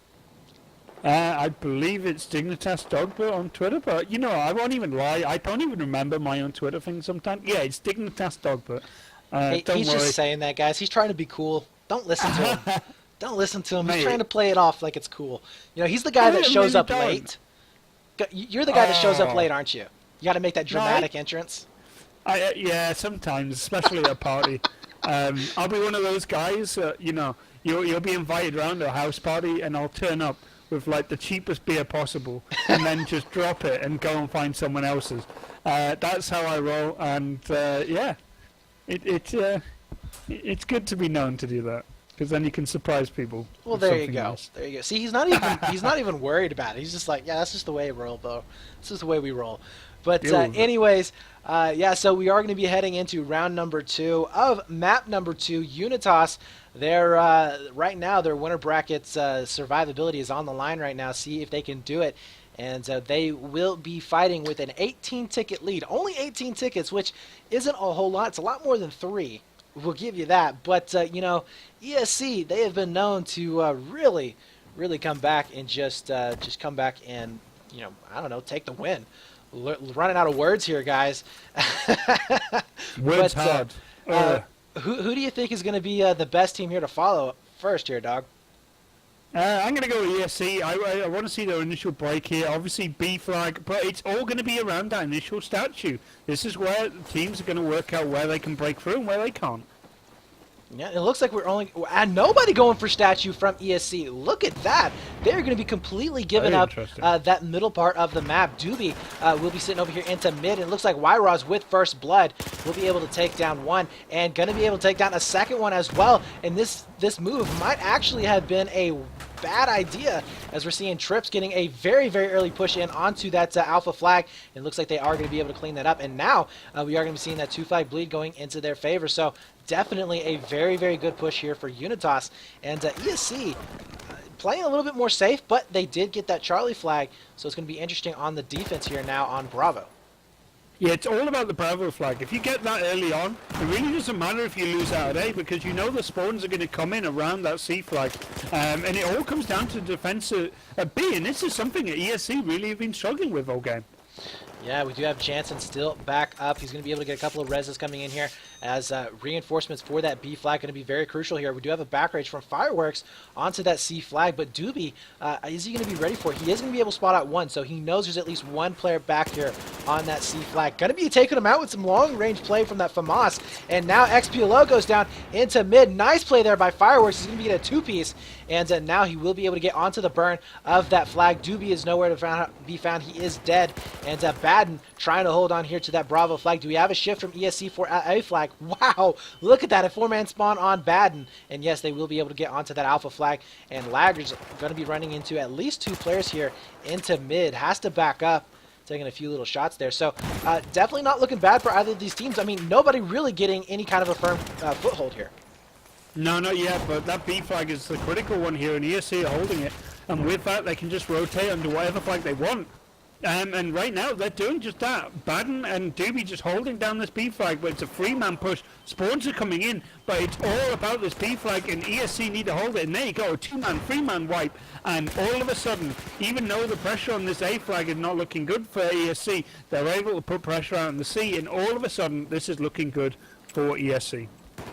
I believe it's Dignitas Dogbert on Twitter, but I won't even lie. I don't even remember my own Twitter thing sometimes. Yeah, it's Dignitas Dogbert. Hey, he's worry. just saying that, guys. He's trying to be cool. Don't listen to him. Don't listen to him. He's Mate. trying to play it off like it's cool. He's the guy that shows up late. You're the guy that shows up late, aren't you? You got to make that dramatic entrance. Yeah, sometimes, especially at a party. I'll be one of those guys. You'll be invited around to a house party, and I'll turn up with like the cheapest beer possible, and then just drop it and go and find someone else's. That's how I roll, and yeah, it's good to be known to do that. Because then you can surprise people. Well, there you go. Else. There you go. See, he's not even worried about it. He's just like, yeah, that's just the way we roll, bro. This is the way we roll. But anyways, yeah. So we are going to be heading into round number 2 of map number 2. Unitas. They're right now their winner bracket's survivability is on the line right now. See if they can do it. And they will be fighting with an 18-ticket lead. Only 18 tickets, which isn't a whole lot. It's a lot more than 3. We'll give you that. But, ESC, they have been known to really come back and just come back and, I don't know, take the win. Running out of words here, guys. Words hard. Who do you think is going to be the best team here to follow first here, dog? I'm going to go with ESC. I want to see their initial break here. Obviously, B flag, but it's all going to be around that initial statue. This is where the teams are going to work out where they can break through and where they can't. Yeah, it looks like we're only and nobody going for statue from ESC. Look at that. They're going to be completely giving up that middle part of the map. Doobie will be sitting over here into mid, and it looks like Yroz with first blood will be able to take down one and going to be able to take down a second one as well. And this move might actually have been a bad idea, as we're seeing Trips getting a very, very early push in onto that alpha flag. It looks like they are going to be able to clean that up, and now we are going to be seeing that 2-flag bleed going into their favor. So definitely a very, very good push here for Unitas. And ESC playing a little bit more safe, but they did get that Charlie flag, so it's going to be interesting on the defense here now on Bravo. Yeah, it's all about the Bravo flag. If you get that early on, it really doesn't matter if you lose out at A, because you know the spawns are going to come in around that C flag. And it all comes down to defense at B, and this is something that ESC really have been struggling with all game. Yeah, we do have Jansen still back up. He's going to be able to get a couple of reses coming in here as reinforcements for that B flag going to be very crucial here. We do have a back rage from Fireworks onto that C flag, but Doobie, is he going to be ready for it? He is going to be able to spot out one, so he knows there's at least one player back here on that C flag. Going to be taking him out with some long-range play from that FAMAS, and now XPLO goes down into mid. Nice play there by Fireworks. He's going to be in a two-piece, and now he will be able to get onto the burn of that flag. Doobie is nowhere to be found. He is dead, and Baden trying to hold on here to that Bravo flag. Do we have a shift from ESC for A flag? Wow, look at that, a 4-man spawn on Baden, and yes, they will be able to get onto that Alpha flag, and Lagger's going to be running into at least 2 players here into mid. Has to back up, taking a few little shots there. So definitely not looking bad for either of these teams. I mean, nobody really getting any kind of a firm foothold here. No, not yet, but that B flag is the critical one here, and ESC are holding it. And with that, they can just rotate under whatever flag they want. And right now, they're doing just that. Baden and Doobie just holding down this B flag, but it's a 3-man push. Spawns are coming in, but it's all about this B flag, and ESC need to hold it. And there you go, a 2-man, 3-man wipe. And all of a sudden, even though the pressure on this A flag is not looking good for ESC, they're able to put pressure out on the C, and all of a sudden, this is looking good for ESC.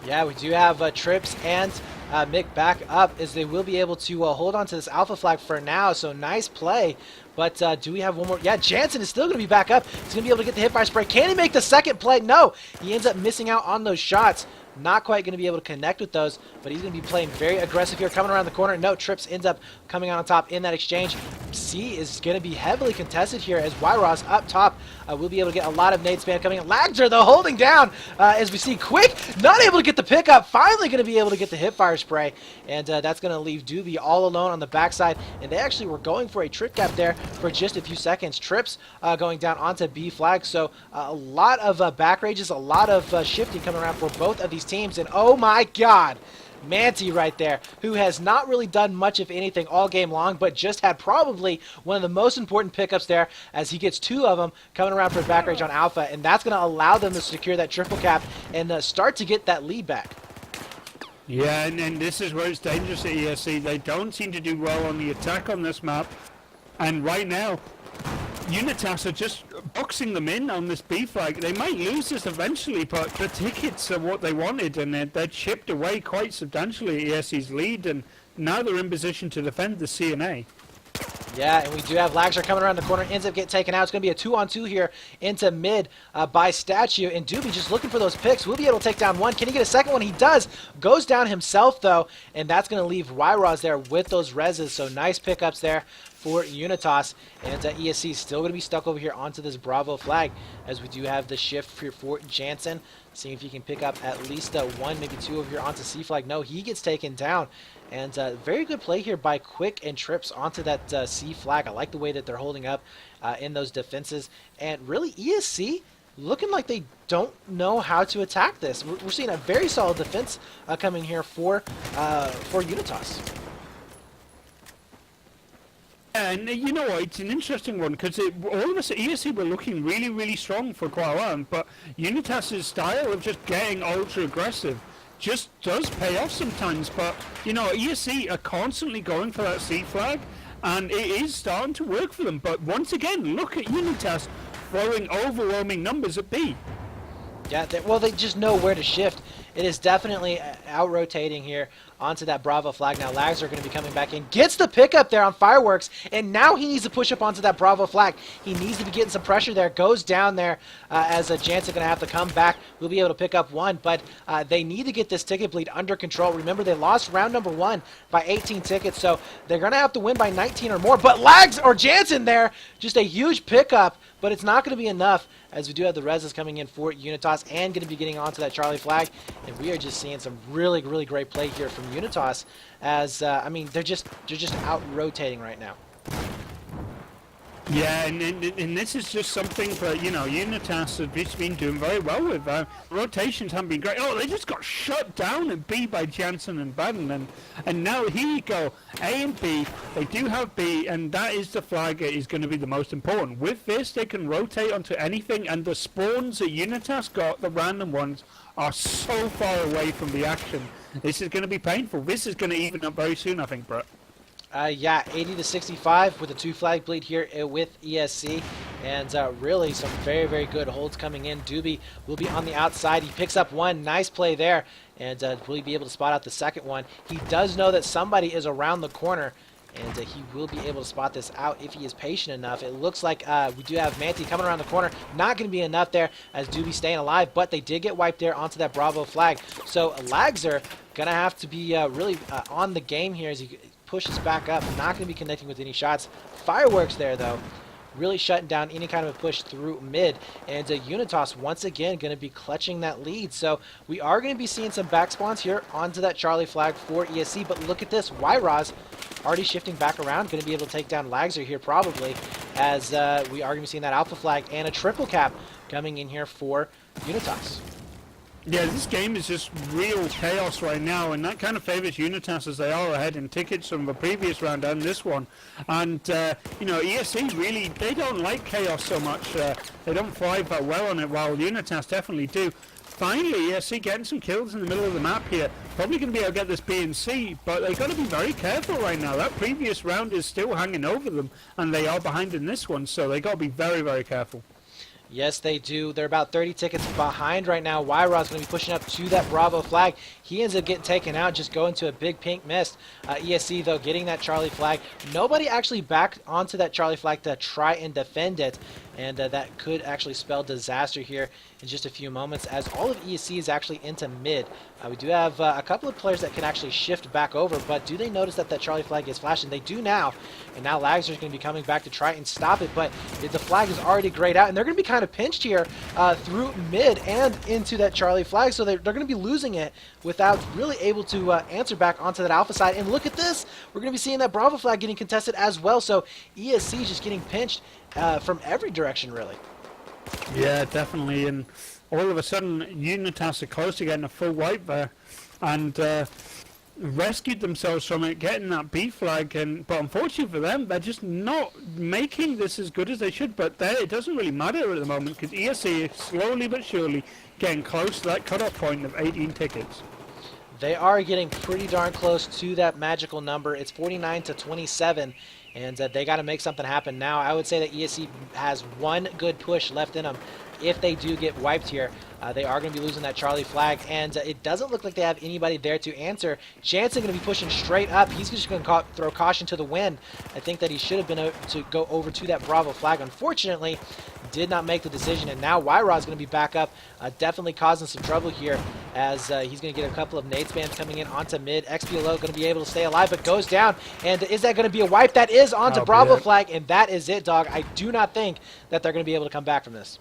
Yeah, we do have Trips and Mick back up, as they will be able to hold on to this Alpha flag for now. So nice play. But do we have one more? Yeah, Jansen is still going to be back up. He's going to be able to get the hit by spray. Can he make the second play? No. He ends up missing out on those shots. Not quite going to be able to connect with those, but he's going to be playing very aggressive here, coming around the corner. No, Trips ends up coming on top in that exchange. C is going to be heavily contested here, as Wyros up top will be able to get a lot of nade spam coming in. Lagzer, though, holding down, as we see Quick not able to get the pickup. Finally going to be able to get the hip fire spray, and that's going to leave Doobie all alone on the backside. And they actually were going for a trip gap there for just a few seconds. Trips going down onto B flag, so a lot of back rages, a lot of shifting coming around for both of these teams. And oh my god, Manti right there, who has not really done much of anything all game long, but just had probably one of the most important pickups there, as he gets 2 of them coming around for back range on Alpha, and that's going to allow them to secure that triple cap and start to get that lead back. Yeah, and this is where it's dangerous at ESC. They don't seem to do well on the attack on this map, and right now Unitas are just boxing them in on this B flag. They might lose this eventually, but the tickets are what they wanted, and they're chipped away quite substantially ESC's lead, and now they're in position to defend the CNA. Yeah, and we do have Lagzer coming around the corner, ends up getting taken out. It's going to be a 2-on-2 here into mid by Statue, and Doobie just looking for those picks. We'll be able to take down one. Can he get a second one? He does. Goes down himself, though, and that's going to leave Wyros there with those reses, so nice pickups there for Unitas, and ESC is still going to be stuck over here onto this Bravo flag, as we do have the shift here for Jansen. Seeing if he can pick up at least 1, maybe 2 over here onto C flag. No, he gets taken down. And very good play here by Quick and Trips onto that C flag. I like the way that they're holding up in those defenses. And really, ESC looking like they don't know how to attack this. We're seeing a very solid defense coming here for Unitas. And you know what, it's an interesting one, because all of us at ESC were looking really, really strong for quite a while, but Unitas' style of just getting ultra aggressive just does pay off sometimes. But you know, ESC are constantly going for that C flag, and it is starting to work for them. But once again, look at Unitas throwing overwhelming numbers at B. Yeah, well, they just know where to shift. It is definitely out-rotating here onto that Bravo flag. Now Lags are going to be coming back in. Gets the pickup there on Fireworks, and now he needs to push up onto that Bravo flag. He needs to be getting some pressure there. Goes down there as Jansen going to have to come back. We'll be able to pick up one, but they need to get this ticket bleed under control. Remember, they lost round number 1 by 18 tickets, so they're going to have to win by 19 or more. But Lags or Jansen there, just a huge pickup, but it's not going to be enough, as we do have the reses coming in for Unitas and going to be getting onto that Charlie flag. And we are just seeing some really, really great play here from Unitas, as I mean, they're just out rotating right now. Yeah, and this is just something that, you know, Unitas have just been doing very well with. Rotations haven't been great. Oh, they just got shut down at B by Jansen and Baden, and now here you go, A and B. They do have B, and that is the flag that is going to be the most important. With this, they can rotate onto anything, and the spawns that Unitas got, the random ones, are so far away from the action. This is going to be painful. This is going to even up very soon, I think, Brett. Yeah, 80 to 65 with a 2-flag bleed here with ESC, and really some very, very good holds coming in. Doobie will be on the outside. He picks up one. Nice play there, and will he be able to spot out the second one? He does know that somebody is around the corner, and he will be able to spot this out if he is patient enough. It looks like we do have Manti coming around the corner. Not going to be enough there as Doobie staying alive, but they did get wiped there onto that Bravo flag. So Lagzer going to have to be really on the game here as he pushes back up. Not going to be connecting with any shots. Fireworks there, though. Really shutting down any kind of a push through mid. And Unitas, once again, going to be clutching that lead. So we are going to be seeing some back spawns here onto that Charlie flag for ESC. But look at this. YROZ already shifting back around. Going to be able to take down Lagzer here probably, as we are going to be seeing that alpha flag and a triple cap coming in here for Unitas. Yeah, this game is just real chaos right now, and that kind of favors Unitas as they are ahead in tickets from the previous round and this one. And, you know, ESC really, they don't like chaos so much. They don't thrive that well on it, while Unitas definitely do. Finally, ESC getting some kills in the middle of the map here. Probably going to be able to get this B and C, but they've got to be very careful right now. That previous round is still hanging over them, and they are behind in this one, so they've got to be very, very careful. Yes, they do. They're about 30 tickets behind right now. YRO's going to be pushing up to that Bravo flag. He ends up getting taken out, just going to a big pink mist. ESC, though, getting that Charlie flag. Nobody actually backed onto that Charlie flag to try and defend it, and that could actually spell disaster here in just a few moments, as all of ESC is actually into mid. We do have a couple of players that can actually shift back over, but do they notice that that Charlie flag is flashing? They do now, and now Lagzer's going to be coming back to try and stop it, but the flag is already grayed out, and they're going to be kind of pinched here through mid and into that Charlie flag, so they're going to be losing it without really able to answer back onto that alpha side. And look at this, we're going to be seeing that Bravo flag getting contested as well, so ESC just getting pinched from every direction, really. Yeah, definitely, and all of a sudden Unitas are close to getting a full wipe there, and rescued themselves from it, getting that B flag, but unfortunately for them, they're just not making this as good as they should. But it doesn't really matter at the moment, because ESC is slowly but surely getting close to that cutoff point of 18 tickets. They are getting pretty darn close to that magical number. It's 49 to 27. And they got to make something happen now. I would say that ESC has one good push left in them. If they do get wiped here, they are going to be losing that Charlie flag. And it doesn't look like they have anybody there to answer. Jansen going to be pushing straight up. He's just going to throw caution to the wind. I think that he should have been able to go over to that Bravo flag. Unfortunately, did not make the decision. And now YRO's going to be back up, definitely causing some trouble here, as he's going to get a couple of nade spams coming in onto mid. XPLO going to be able to stay alive, but goes down. And is that going to be a wipe? That is onto Bravo flag, and that is it, dog. I do not think that they're going to be able to come back from this.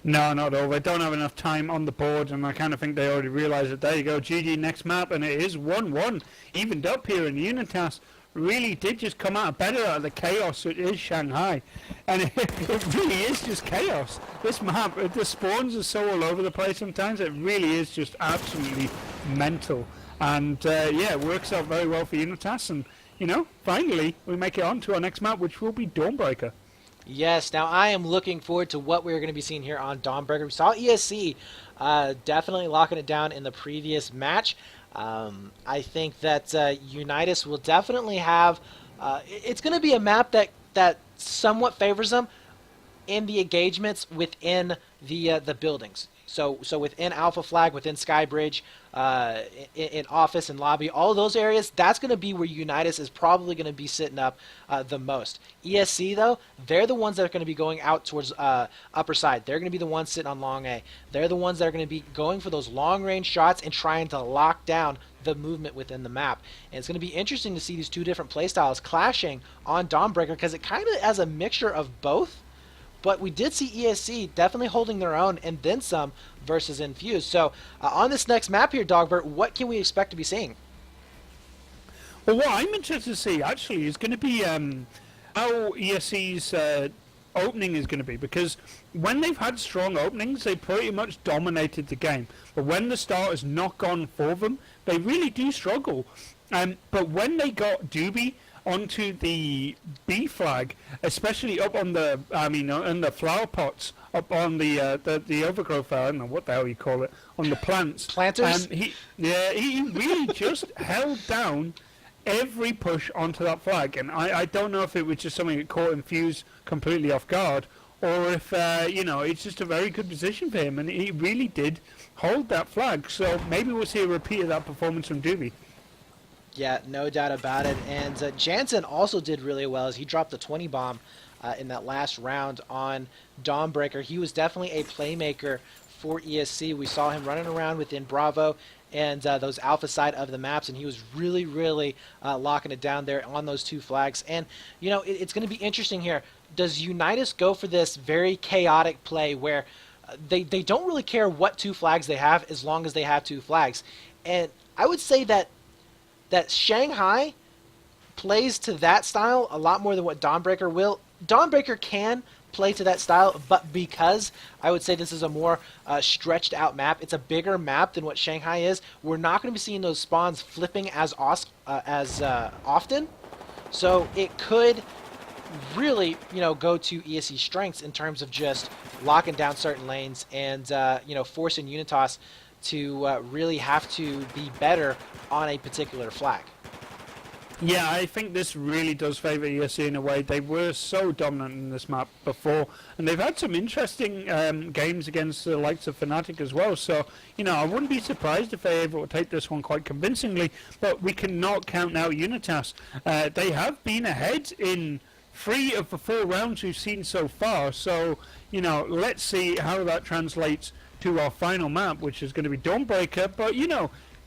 No, not at all. They don't have enough time on the board, and I kind of think they already realised it. There you go, GG next map, and it is 1-1. Evened up here, and Unitas really did just come out better out of the chaos it is Shanghai. And it really is just chaos. This map, the spawns are so all over the place sometimes, it really is just absolutely mental. And yeah, it works out very well for Unitas, and you know, finally we make it on to our next map, which will be Dawnbreaker. Yes, now I am looking forward to what we're going to be seeing here on Dawnbreaker. We saw ESC definitely locking it down in the previous match. I think that Unitas will definitely have... it's going to be a map that somewhat favors them in the engagements within the buildings. So within Alpha Flag, within Skybridge, in office and lobby, all of those areas, that's going to be where Unitas is probably going to be sitting up the most. ESC, though, they're the ones that are going to be going out towards upper side. They're going to be the ones sitting on long A. They're the ones that are going to be going for those long-range shots and trying to lock down the movement within the map. And it's going to be interesting to see these two different playstyles clashing on Dawnbreaker, because it kind of has a mixture of both. But we did see ESC definitely holding their own and then some versus Infused. So on this next map here, Dogbert, what can we expect to be seeing? Well, what I'm interested to see actually is going to be how ESC's opening is going to be, because when they've had strong openings, they pretty much dominated the game. But when the start has not gone for them, they really do struggle. But when they got Doobie onto the B flag, especially up on the, on the flower pots, up on the overgrowth, I don't know what the hell you call it, on the plants. Planters? He really just held down every push onto that flag, and I don't know if it was just something that caught him fused completely off guard, or if it's just a very good position for him, and he really did hold that flag. So maybe we'll see a repeat of that performance from Doobie. Yeah, no doubt about it. And Jansen also did really well as he dropped the 20 bomb in that last round on Dawnbreaker. He was definitely a playmaker for ESC. We saw him running around within Bravo and those alpha side of the maps, and he was really locking it down there on those 2 flags. And it's going to be interesting here. Does Unitas go for this very chaotic play where they don't really care what 2 flags they have as long as they have 2 flags? And I would say that Shanghai plays to that style a lot more than what Dawnbreaker will. Dawnbreaker can play to that style, but because I would say this is a more stretched out map, it's a bigger map than what Shanghai is, we're not going to be seeing those spawns flipping as often. So it could really, go to ESC's strengths in terms of just locking down certain lanes and, forcing Unitas to really have to be better on a particular flag. Yeah, I think this really does favour ESC in a way. They were so dominant in this map before, and they've had some interesting games against the likes of Fnatic as well. So, I wouldn't be surprised if they're able to take this one quite convincingly, but we cannot count out Unitas. They have been ahead in 3 of the 4 rounds we've seen so far. So, let's see how that translates to our final map, which is going to be Dawnbreaker. But,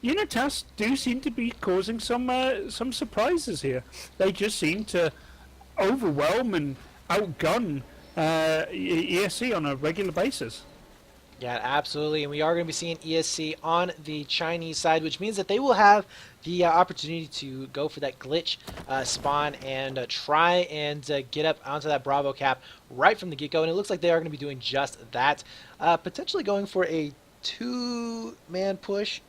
Unitas do seem to be causing some surprises here. They just seem to overwhelm and outgun ESC on a regular basis. Yeah, absolutely. And we are going to be seeing ESC on the Chinese side, which means that they will have the opportunity to go for that glitch spawn and try and get up onto that Bravo cap right from the get-go. And it looks like they are going to be doing just that. Potentially going for a 2-man push.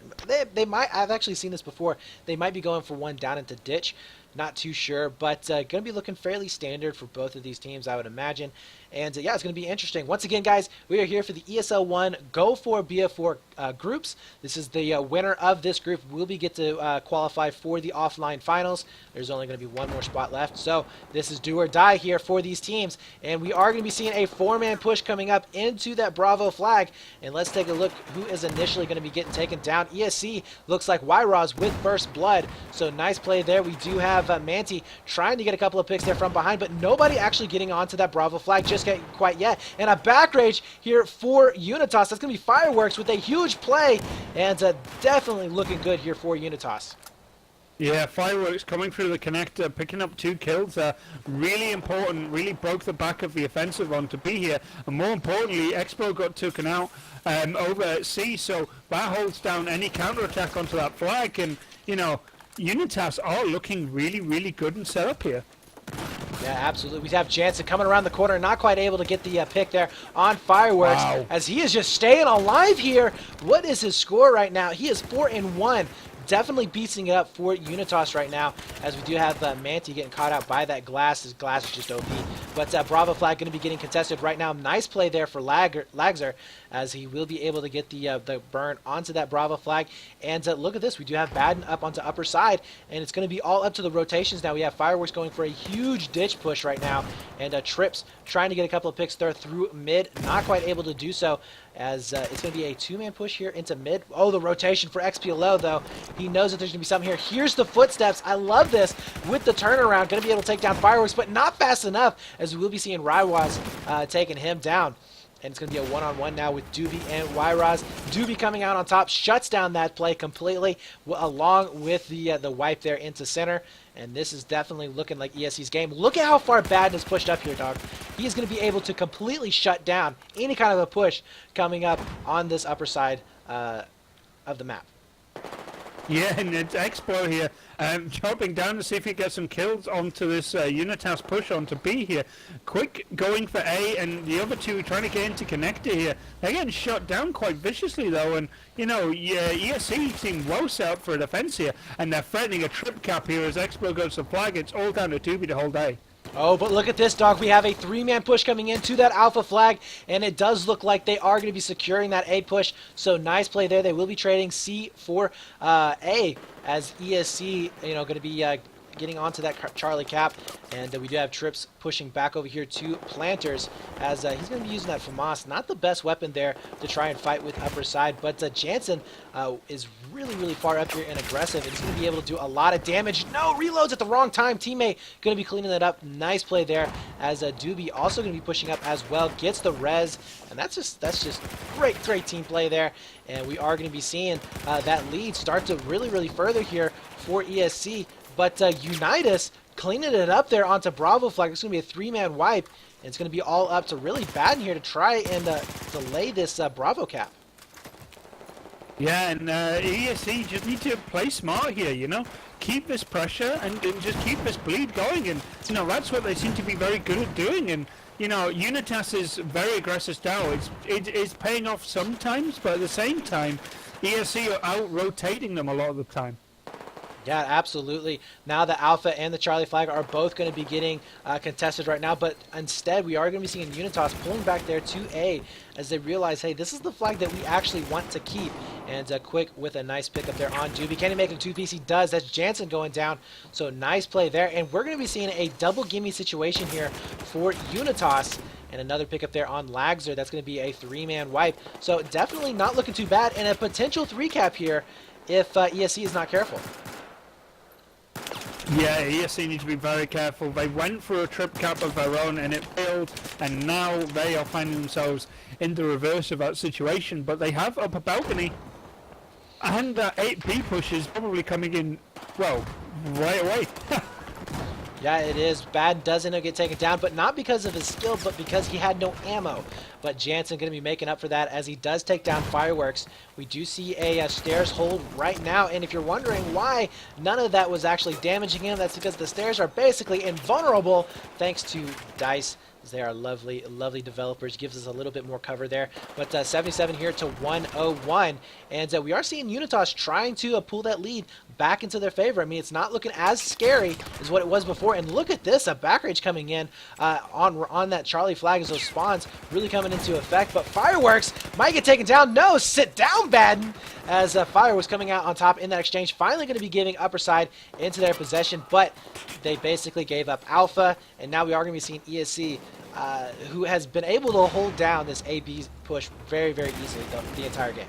They might. I've actually seen this before. They might be going for one down into ditch. Not too sure, but going to be looking fairly standard for both of these teams, I would imagine. And yeah, it's going to be interesting. Once again, guys, we are here for the ESL1 GO4BF groups. This is the winner of this group will get to qualify for the offline finals. There's only going to be one more spot left, so this is do or die here for these teams. And we are going to be seeing a 4-man push coming up into that Bravo flag. And let's take a look who is initially going to be getting taken down. ESC looks like YROZ with first blood, so nice play there. We do have Manti trying to get a couple of picks there from behind, but nobody actually getting onto that Bravo flag just quite yet. And a back rage here for Unitas. That's going to be Fireworks with a huge play, and definitely looking good here for Unitas. Yeah, Fireworks coming through the connector, picking up 2 kills. Really important, really broke the back of the offensive on to be here. And more importantly, Expo got taken out over at C, so that holds down any counterattack onto that flag. And, Unitas are looking really good and set up here. Yeah, absolutely. We have Jansen coming around the corner, not quite able to get the pick there on Fireworks. Wow. As he is just staying alive here. What is his score right now? He is 4-1. Definitely beating it up for Unitas right now, as we do have Manti getting caught out by that glass. His glass is just OP. But Bravo flag going to be getting contested right now. Nice play there for Lagzer, as he will be able to get the burn onto that Bravo flag. And look at this. We do have Baden up onto upper side, and it's going to be all up to the rotations now. We have Fireworks going for a huge ditch push right now, and Trips trying to get a couple of picks there through mid. Not quite able to do so, as it's going to be a 2-man push here into mid. Oh, the rotation for XPLO, though. He knows that there's going to be something here. Here's the footsteps. I love this with the turnaround. Going to be able to take down Fireworks, but not fast enough, as we will be seeing Rywaz taking him down. And it's going to be a one-on-one now with Doobie and YROZ. Doobie coming out on top, shuts down that play completely, along with the wipe there into center. And this is definitely looking like ESC's game. Look at how far Baden is pushed up here, dog. He is going to be able to completely shut down any kind of a push coming up on this upper side of the map. Yeah, and it's Expo here, chopping down to see if he gets some kills onto this Unitas push onto B here. Quick going for A, and the other 2 trying to get into connector here. They're getting shot down quite viciously though, and ESC seem well set up for a defense here, and they're threatening a trip cap here as Expo goes to flag. It's all down to Doobie to hold A. Oh, but look at this, dog. We have a three-man push coming into that alpha flag, and it does look like they are going to be securing that A push. So nice play there. They will be trading C for A as ESC, going to be getting onto that Charlie cap, and we do have Trips pushing back over here to Planters as he's going to be using that FAMAS. Not the best weapon there to try and fight with upper side, but Jansen is really far up here and aggressive, and he's going to be able to do a lot of damage. No, reloads at the wrong time. Teammate going to be cleaning that up. Nice play there as Doobie also going to be pushing up as well. Gets the res, and that's just great team play there, and we are going to be seeing that lead start to really further here for ESC. But Unitas cleaning it up there onto Bravo flag. It's going to be a three-man wipe, and it's going to be all up to really Baden here to try and delay this Bravo cap. Yeah, and ESC just need to play smart here, keep this pressure and just keep this bleed going, and that's what they seem to be very good at doing. And Unitas' very aggressive style, it's paying off sometimes, but at the same time, ESC are out-rotating them a lot of the time. Yeah, absolutely. Now the Alpha and the Charlie flag are both going to be getting contested right now, but instead we are going to be seeing Unitas pulling back there to A as they realize, hey, this is the flag that we actually want to keep. And Quick with a nice pick up there on Doobie. Can he make it a two-piece? He does. That's Jansen going down. So nice play there. And we're going to be seeing a double gimme situation here for Unitas. And another pickup there on Lagzer. That's going to be a three-man wipe. So definitely not looking too bad. And a potential three-cap here if ESC is not careful. Yeah, ESC need to be very careful. They went for a trip cap of their own and it failed, and now they are finding themselves in the reverse of that situation. But they have up a balcony, and that 8B push is probably coming in, well, right away. Yeah, it is. Bad does end up get taken down, but not because of his skill, but because he had no ammo. But Jansen going to be making up for that as he does take down Fireworks. We do see a stairs hold right now, and if you're wondering why none of that was actually damaging him, that's because the stairs are basically invulnerable thanks to Dice. They are lovely developers. Gives us a little bit more cover there. But 77 here to 101. And we are seeing Unitas trying to pull that lead back into their favor. I mean, it's not looking as scary as what it was before. And look at this, a back rage coming in on that Charlie flag as those spawns really coming into effect. But Fireworks might get taken down. No, sit down, Baden. As Fire was coming out on top in that exchange. Finally going to be giving upper side into their possession. But they basically gave up Alpha. And now we are going to be seeing ESC, who has been able to hold down this AB push very easily the entire game.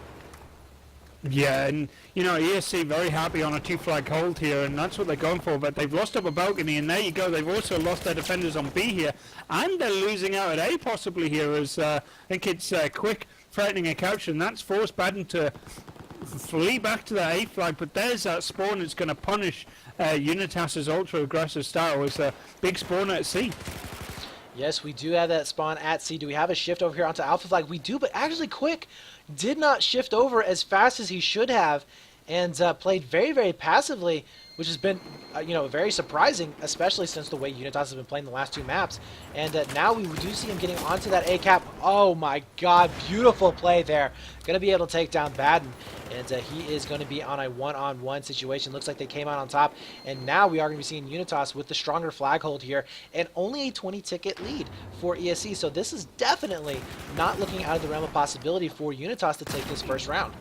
Yeah, and ESC very happy on a two-flag hold here, and that's what they're going for. But they've lost up a balcony, and there you go. They've also lost their defenders on B here, and they're losing out at A possibly here. As I think it's Quick threatening a couch, and that's forced Baden to flee back to the A flag. But there's that spawn that's going to punish Unitas's ultra-aggressive style. It's a big spawn at C. Yes, we do have that spawn at C. Do we have a shift over here onto Alpha flag? We do, but actually Quick did not shift over as fast as he should have, and played very passively, which has been very surprising, especially since the way Unitas has been playing the last two maps. And now we do see him getting onto that A cap. Oh my god, beautiful play there. Going to be able to take down Baden, and he is going to be on a one-on-one situation. Looks like they came out on top, and now we are going to be seeing Unitas with the stronger flag hold here, and only a 20-ticket lead for ESC. So this is definitely not looking out of the realm of possibility for Unitas to take this first round.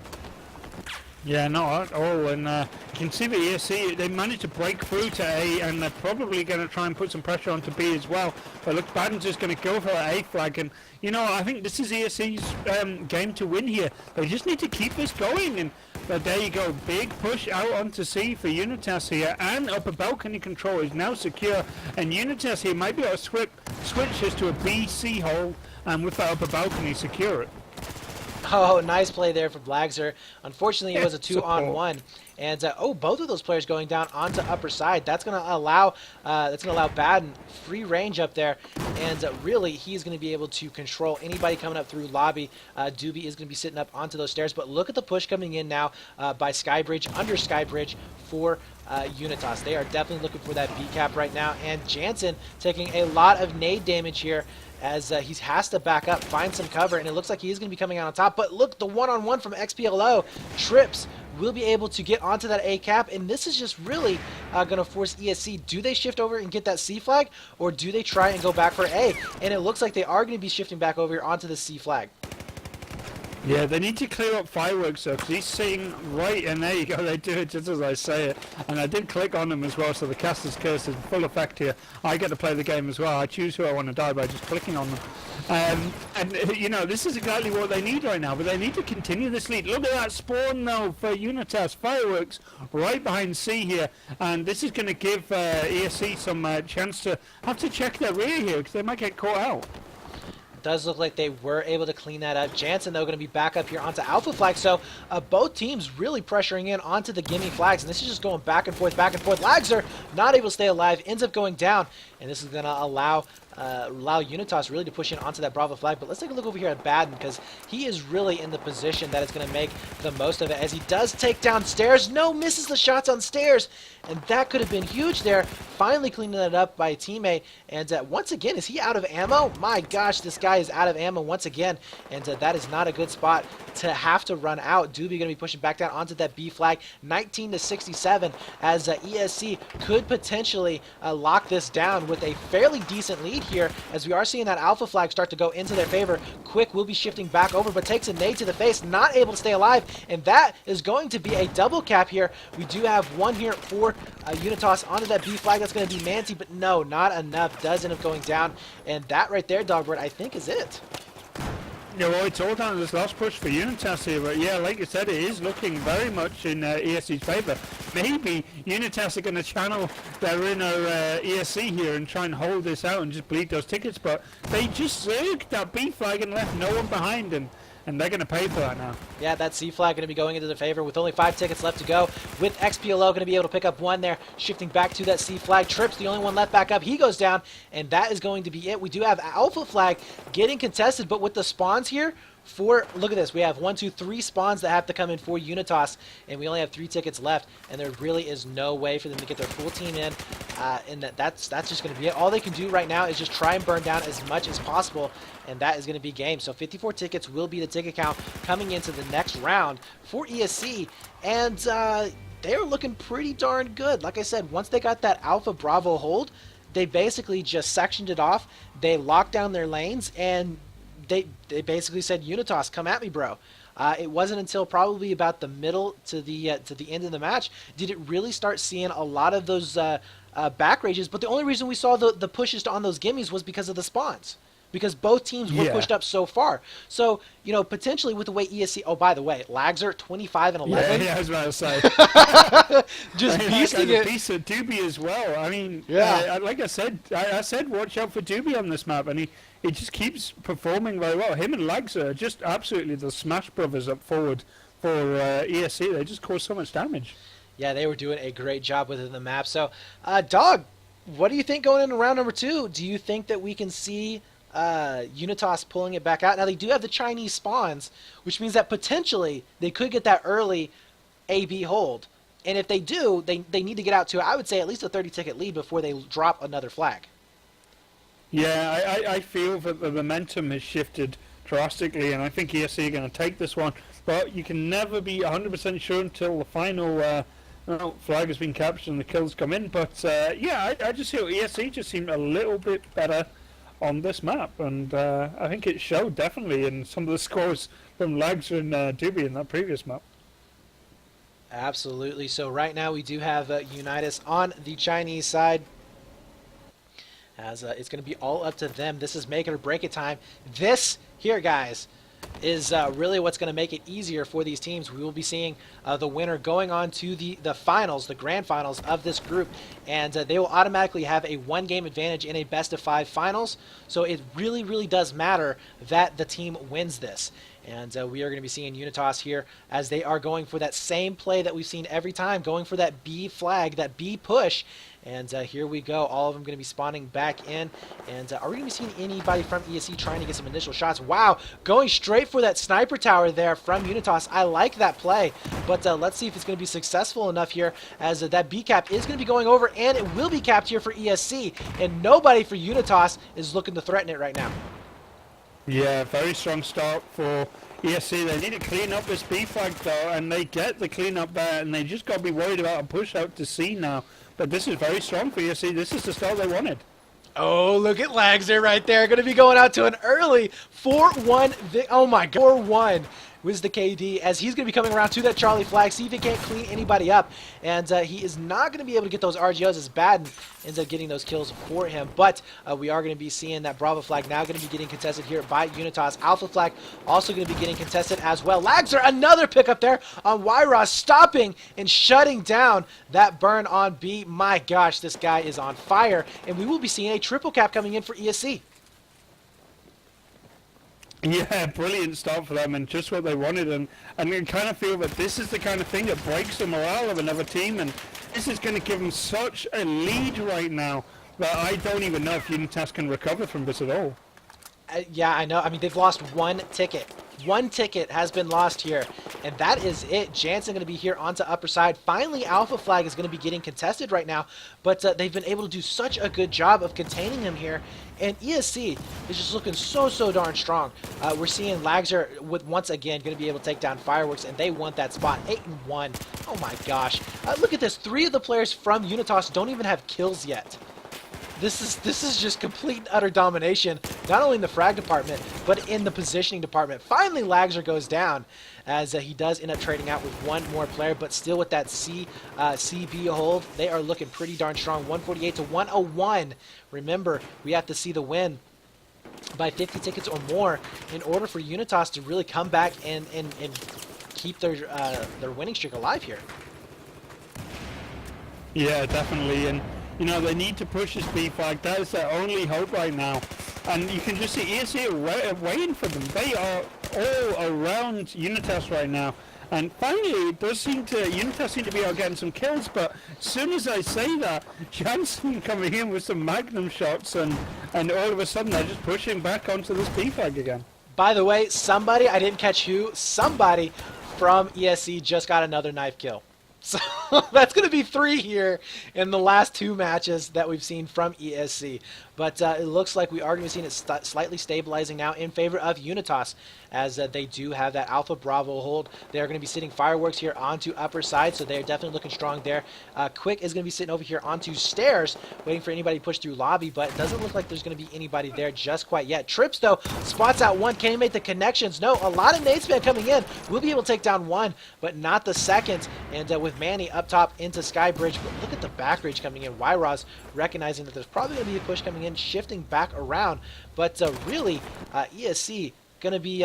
Yeah, not at all, and you can see the ESC, they managed to break through to A, and they're probably going to try and put some pressure onto B as well. But look, Baden's just going to go for an A flag, and I think this is ESC's game to win here. They just need to keep this going, and there you go, big push out onto C for Unitas here, and upper balcony control is now secure, and Unitas here might be able to switch this to a B-C hold, and with that upper balcony secure it. Oh, nice play there from Lagzer. Unfortunately, it was a 2-on-1, and both of those players going down onto upper side. That's going to allow Baden free range up there, and really he's going to be able to control anybody coming up through lobby. Doobie is going to be sitting up onto those stairs, but look at the push coming in now by Skybridge, under Skybridge for Unitas. They are definitely looking for that B cap right now, and Jansen taking a lot of nade damage here, as he has to back up, find some cover, and it looks like he is going to be coming out on top. But look, the one-on-one from XPLO. Trips will be able to get onto that A cap, and this is just really going to force ESC. Do they shift over and get that C flag, or do they try and go back for A? And it looks like they are going to be shifting back over here onto the C flag. Yeah, they need to clear up fireworks though, because he's sitting right, and there you go, they do it just as I say it. And I did click on him as well, so the caster's curse is in full effect here. I get to play the game as well. I choose who I want to die by just clicking on them. And you know, this is exactly what they need right now, but they need to continue this lead. Look at that spawn though for Unitas. Fireworks right behind C here, and this is going to give ESC some chance to have to check their rear here, because they might get caught out. Does look like they were able to clean that up. Jansen, though, going to be back up here onto Alpha flag. So both teams really pressuring in onto the gimme flags, and this is just going back and forth, back and forth. Lagzer not able to stay alive, ends up going down, and this is going to allow Unitas really to push in onto that Bravo flag. But let's take a look over here at Baden, because he is really in the position that is going to make the most of it, as he does take down Stairs. No, misses the shots on Stairs, and that could have been huge there. Finally cleaning that up by a teammate, and once again, is he out of ammo? My gosh, this guy is out of ammo once again, and that is not a good spot to have to run out. Doobie going to be pushing back down onto that B flag, 19-67, as ESC could potentially lock this down with a fairly decent lead here, as we are seeing that Alpha flag start to go into their favor. Quick will be shifting back over, but takes a nade to the face, not able to stay alive, and that is going to be a double cap here. We do have one here for Unitas onto that B flag. That's going to be Manti, but no, not enough. Does end up going down, and that right there, Dogbert, I think is it. Yeah, well, it's all down to this last push for Unitas here, but yeah, like you said, it is looking very much in ESC's favour. Maybe Unitas are going to channel their inner ESC here and try and hold this out and just bleed those tickets, but they just zerged that B flag and left no one behind, and they're going to pay for that now. Yeah, that C flag going to be going into their favor with only 5 tickets left to go. With XPLO going to be able to pick up one there, shifting back to that C flag. Trips, the only one left back up. He goes down, and that is going to be it. We do have Alpha flag getting contested, but with the spawns here, look at this, we have 1, 2, 3 spawns that have to come in for Unitas, and we only have 3 tickets left, and there really is no way for them to get their full team in, and that's just going to be it. All they can do right now is just try and burn down as much as possible, and that is going to be game. So 54 tickets will be the ticket count coming into the next round for ESC, and they're looking pretty darn good. Like I said, once they got that Alpha Bravo hold, they basically just sectioned it off, they locked down their lanes, and they basically said, Unitas, come at me, bro. It wasn't until probably about the middle to the end of the match did it really start seeing a lot of those back rages. But the only reason we saw the pushes on those gimmies was because of the spawns, because both teams were pushed up so far. So, you know, potentially with the way ESC... Oh, by the way, Lagzer, 25 and 11. Yeah, I was about to say. Just beasting it. Beast of Doobie as well. I mean, like I said watch out for Doobie on this map, and he just keeps performing very well. Him and Lagzer are just absolutely the Smash Brothers up forward for ESC. They just cause so much damage. Yeah, they were doing a great job within the map. So, Dog, what do you think going into round number 2? Do you think that we can see Unitas pulling it back out? Now, they do have the Chinese spawns, which means that potentially they could get that early AB hold. And if they do, they need to get out to, I would say, at least a 30-ticket lead before they drop another flag. Yeah, I feel that the momentum has shifted drastically, and I think ESC are going to take this one. But you can never be 100% sure until the final flag has been captured and the kills come in. But yeah, I just feel ESC just seemed a little bit better on this map, and I think it showed definitely in some of the scores from Lags and Doobie in that previous map. Absolutely. So right now we do have Unitas on the Chinese side, as it's going to be all up to them. This is make it or break it time. This here, guys, is really what's going to make it easier for these teams. We will be seeing the winner going on to the finals, the grand finals of this group, and they will automatically have a 1-game advantage in a best-of-5 finals. So it really, really does matter that the team wins this. And we are going to be seeing Unitas here as they are going for that same play that we've seen every time, going for that B flag, that B push. And here we go. All of them going to be spawning back in. And are we going to be seeing anybody from ESC trying to get some initial shots? Wow, going straight for that sniper tower there from Unitas. I like that play. But let's see if it's going to be successful enough here, as that B cap is going to be going over, and it will be capped here for ESC. And nobody for Unitas is looking to threaten it right now. Yeah, very strong start for ESC, they need to clean up this B flag though, and they get the clean up there, and they just got to be worried about a push out to C now. But this is very strong for ESC. This is the start they wanted. Oh, look at Lagzer right there. Going to be going out to an early 4-1. Oh, my God. 4-1 was the KD as he's going to be coming around to that Charlie flag. See if he can't clean anybody up. And he is not going to be able to get those RGOs as Baden ends up getting those kills for him. But we are going to be seeing that Bravo flag now going to be getting contested here by Unitas. Alpha flag also going to be getting contested as well. Lagzer, another pickup there on YROS, stopping and shutting down that burn on B. My gosh, this guy is on fire. And we will be seeing a triple cap coming in for ESC. Yeah, brilliant start for them and just what they wanted, and I kind of feel that this is the kind of thing that breaks the morale of another team, and this is going to give them such a lead right now that I don't even know if Unitas can recover from this at all. Yeah, I know. I mean, they've lost one ticket. One ticket has been lost here, and that is it. Jansen going to be here onto upper side. Finally, Alpha flag is going to be getting contested right now, but they've been able to do such a good job of containing him here, and ESC is just looking so darn strong. We're seeing Lagzer with once again going to be able to take down Fireworks, and they want that spot. 8-1. Oh my gosh. Look at this. 3 of the players from Unitas don't even have kills yet. This is just complete and utter domination, not only in the frag department, but in the positioning department. Finally, Lagzer goes down as he does end up trading out with one more player, but still with that CB hold, they are looking pretty darn strong. 148 to 101. Remember, we have to see the win by 50 tickets or more in order for Unitas to really come back and keep their winning streak alive here. Yeah, definitely, and you know, they need to push this B flag. That is their only hope right now. And you can just see ESC are waiting for them. They are all around Unitas right now. And finally, it does seem to, Unitas seem to be out getting some kills, but as soon as I say that, Jansen coming in with some magnum shots, and all of a sudden they're just pushing back onto this B flag again. By the way, somebody, I didn't catch who, somebody from ESC just got another knife kill. So that's going to be 3 here in the last 2 matches that we've seen from ESC. But it looks like we are going to be seeing it slightly stabilizing now in favor of Unitas, as they do have that Alpha Bravo hold. They are going to be sitting Fireworks here onto upper side, so they're definitely looking strong there. Quick is going to be sitting over here onto stairs, waiting for anybody to push through lobby, but it doesn't look like there's going to be anybody there just quite yet. Trips, though, spots out one. Can he make the connections? No, a lot of nade spam coming in. We'll be able to take down one, but not the second. And with Manny up top into Skybridge, but look at the back rage coming in. Wyros recognizing that there's probably going to be a push coming in, shifting back around, but really ESC going to be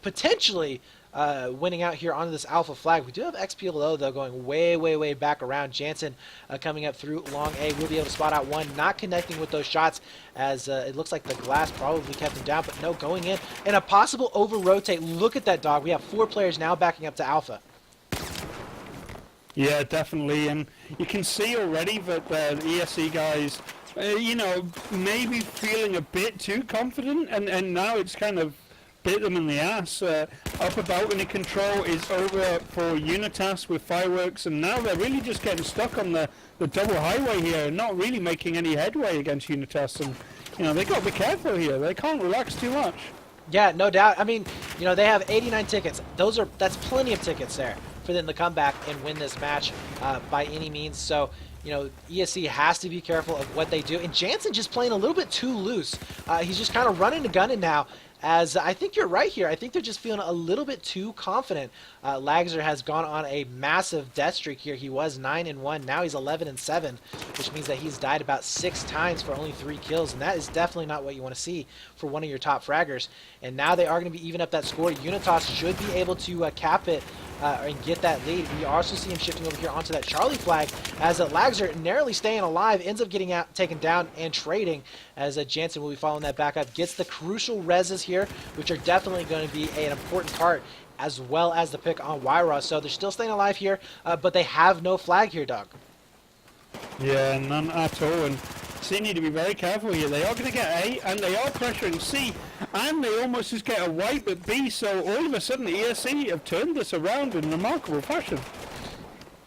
potentially winning out here onto this Alpha flag. We do have XPLO though going way back around. Jansen coming up through long A. We'll be able to spot out one, not connecting with those shots, as it looks like the glass probably kept him down, but no, going in and a possible over rotate. Look at that, dog. We have 4 players now backing up to Alpha. Yeah, definitely, and you can see already that the ESC guys, you know, maybe feeling a bit too confident, and now it's kind of bit them in the ass. Upper balcony control is over for Unitas with Fireworks, and now they're really just getting stuck on the double highway here and not really making any headway against Unitas, and you know, they got to be careful here. They can't relax too much. Yeah, no doubt. I mean, you know, they have 89 tickets. That's plenty of tickets there for them to come back and win this match by any means. So, you know, ESC has to be careful of what they do. And Jansen just playing a little bit too loose. He's just kind of running and gunning now, as I think you're right here. I think they're just feeling a little bit too confident. Lagzer has gone on a massive death streak here. He was 9-1. Now he's 11-7, which means that he's died about 6 times for only 3 kills, and that is definitely not what you want to see for one of your top fraggers. And now they are going to be even up that score. Unitas should be able to cap it and get that lead. We also see him shifting over here onto that Charlie flag, as Lagzer narrowly staying alive, ends up getting taken down and trading, as Jansen will be following that back up. Gets the crucial reses here, which are definitely going to be an important part, as well as the pick on Wyra. So they're still staying alive here, but they have no flag here, Doug. Yeah, none at all, and C need to be very careful here. They are going to get A, and they are pressuring C, and they almost just get a wipe at B, so all of a sudden the ESC have turned this around in remarkable fashion.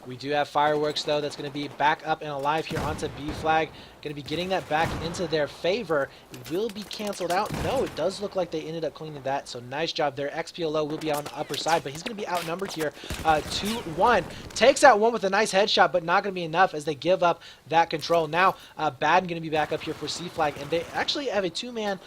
We do have Fireworks, though, that's going to be back up and alive here onto B flag. Going to be getting that back into their favor. It will be canceled out. No, it does look like they ended up cleaning that, so nice job there. XPLO will be on the upper side, but he's going to be outnumbered here 2-1. Takes out one with a nice headshot, but not going to be enough as they give up that control. Now, Baden going to be back up here for C flag, and they actually have a two-man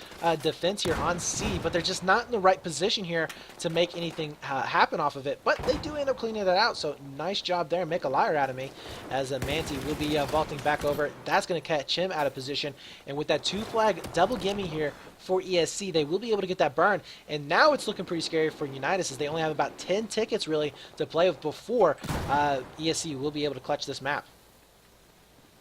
defense here on C, but they're just not in the right position here to make anything happen off of it. But they do end up cleaning that out, so nice job there. Make a liar out of me as Manti will be vaulting back over. That's going to catch him out of position, and with that 2-flag double gimme here for ESC, they will be able to get that burn, and now it's looking pretty scary for Unitas as they only have about 10 tickets really to play with before ESC will be able to clutch this map.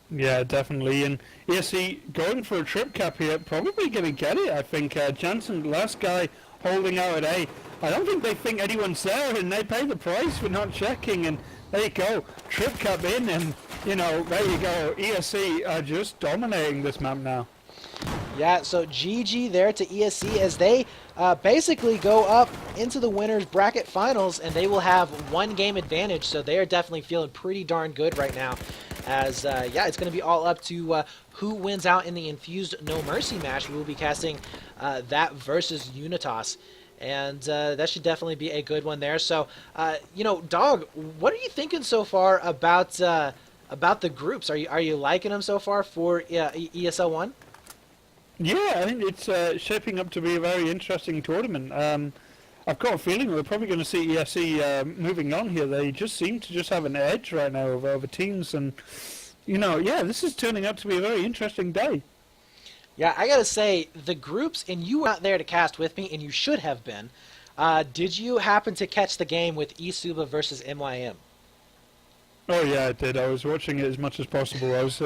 Yeah, definitely. And ESC going for a trip cap here, probably going to get it, I think. Jansen, last guy holding out at A. I don't think they think anyone's there, and they pay the price for not checking, and there you go. Trip cap in, and, you know, there you go. ESC are just dominating this map now. Yeah, so GG there to ESC as they basically go up into the winners bracket finals, and they will have 1 game advantage, so they are definitely feeling pretty darn good right now. As, yeah, it's going to be all up to who wins out in the Infused No Mercy match. We will be casting that versus Unitas. And that should definitely be a good one there. So, you know, Dog, what are you thinking so far about the groups? Are you liking them so far for ESL 1? Yeah, I think it's shaping up to be a very interesting tournament. I've got a feeling we're probably going to see ESC moving on here. They just seem to just have an edge right now over teams, and you know, yeah, this is turning out to be a very interesting day. Yeah, I gotta say, the groups, and you were not there to cast with me, and you should have been. Did you happen to catch the game with ESUBA versus MYM? Oh yeah, I did. I was watching it as much as possible. I was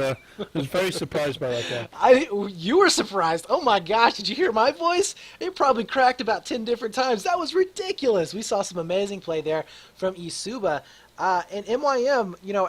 very surprised by that game. You were surprised. Oh my gosh, did you hear my voice? It probably cracked about 10 different times. That was ridiculous. We saw some amazing play there from ESUBA. And MYM, you know,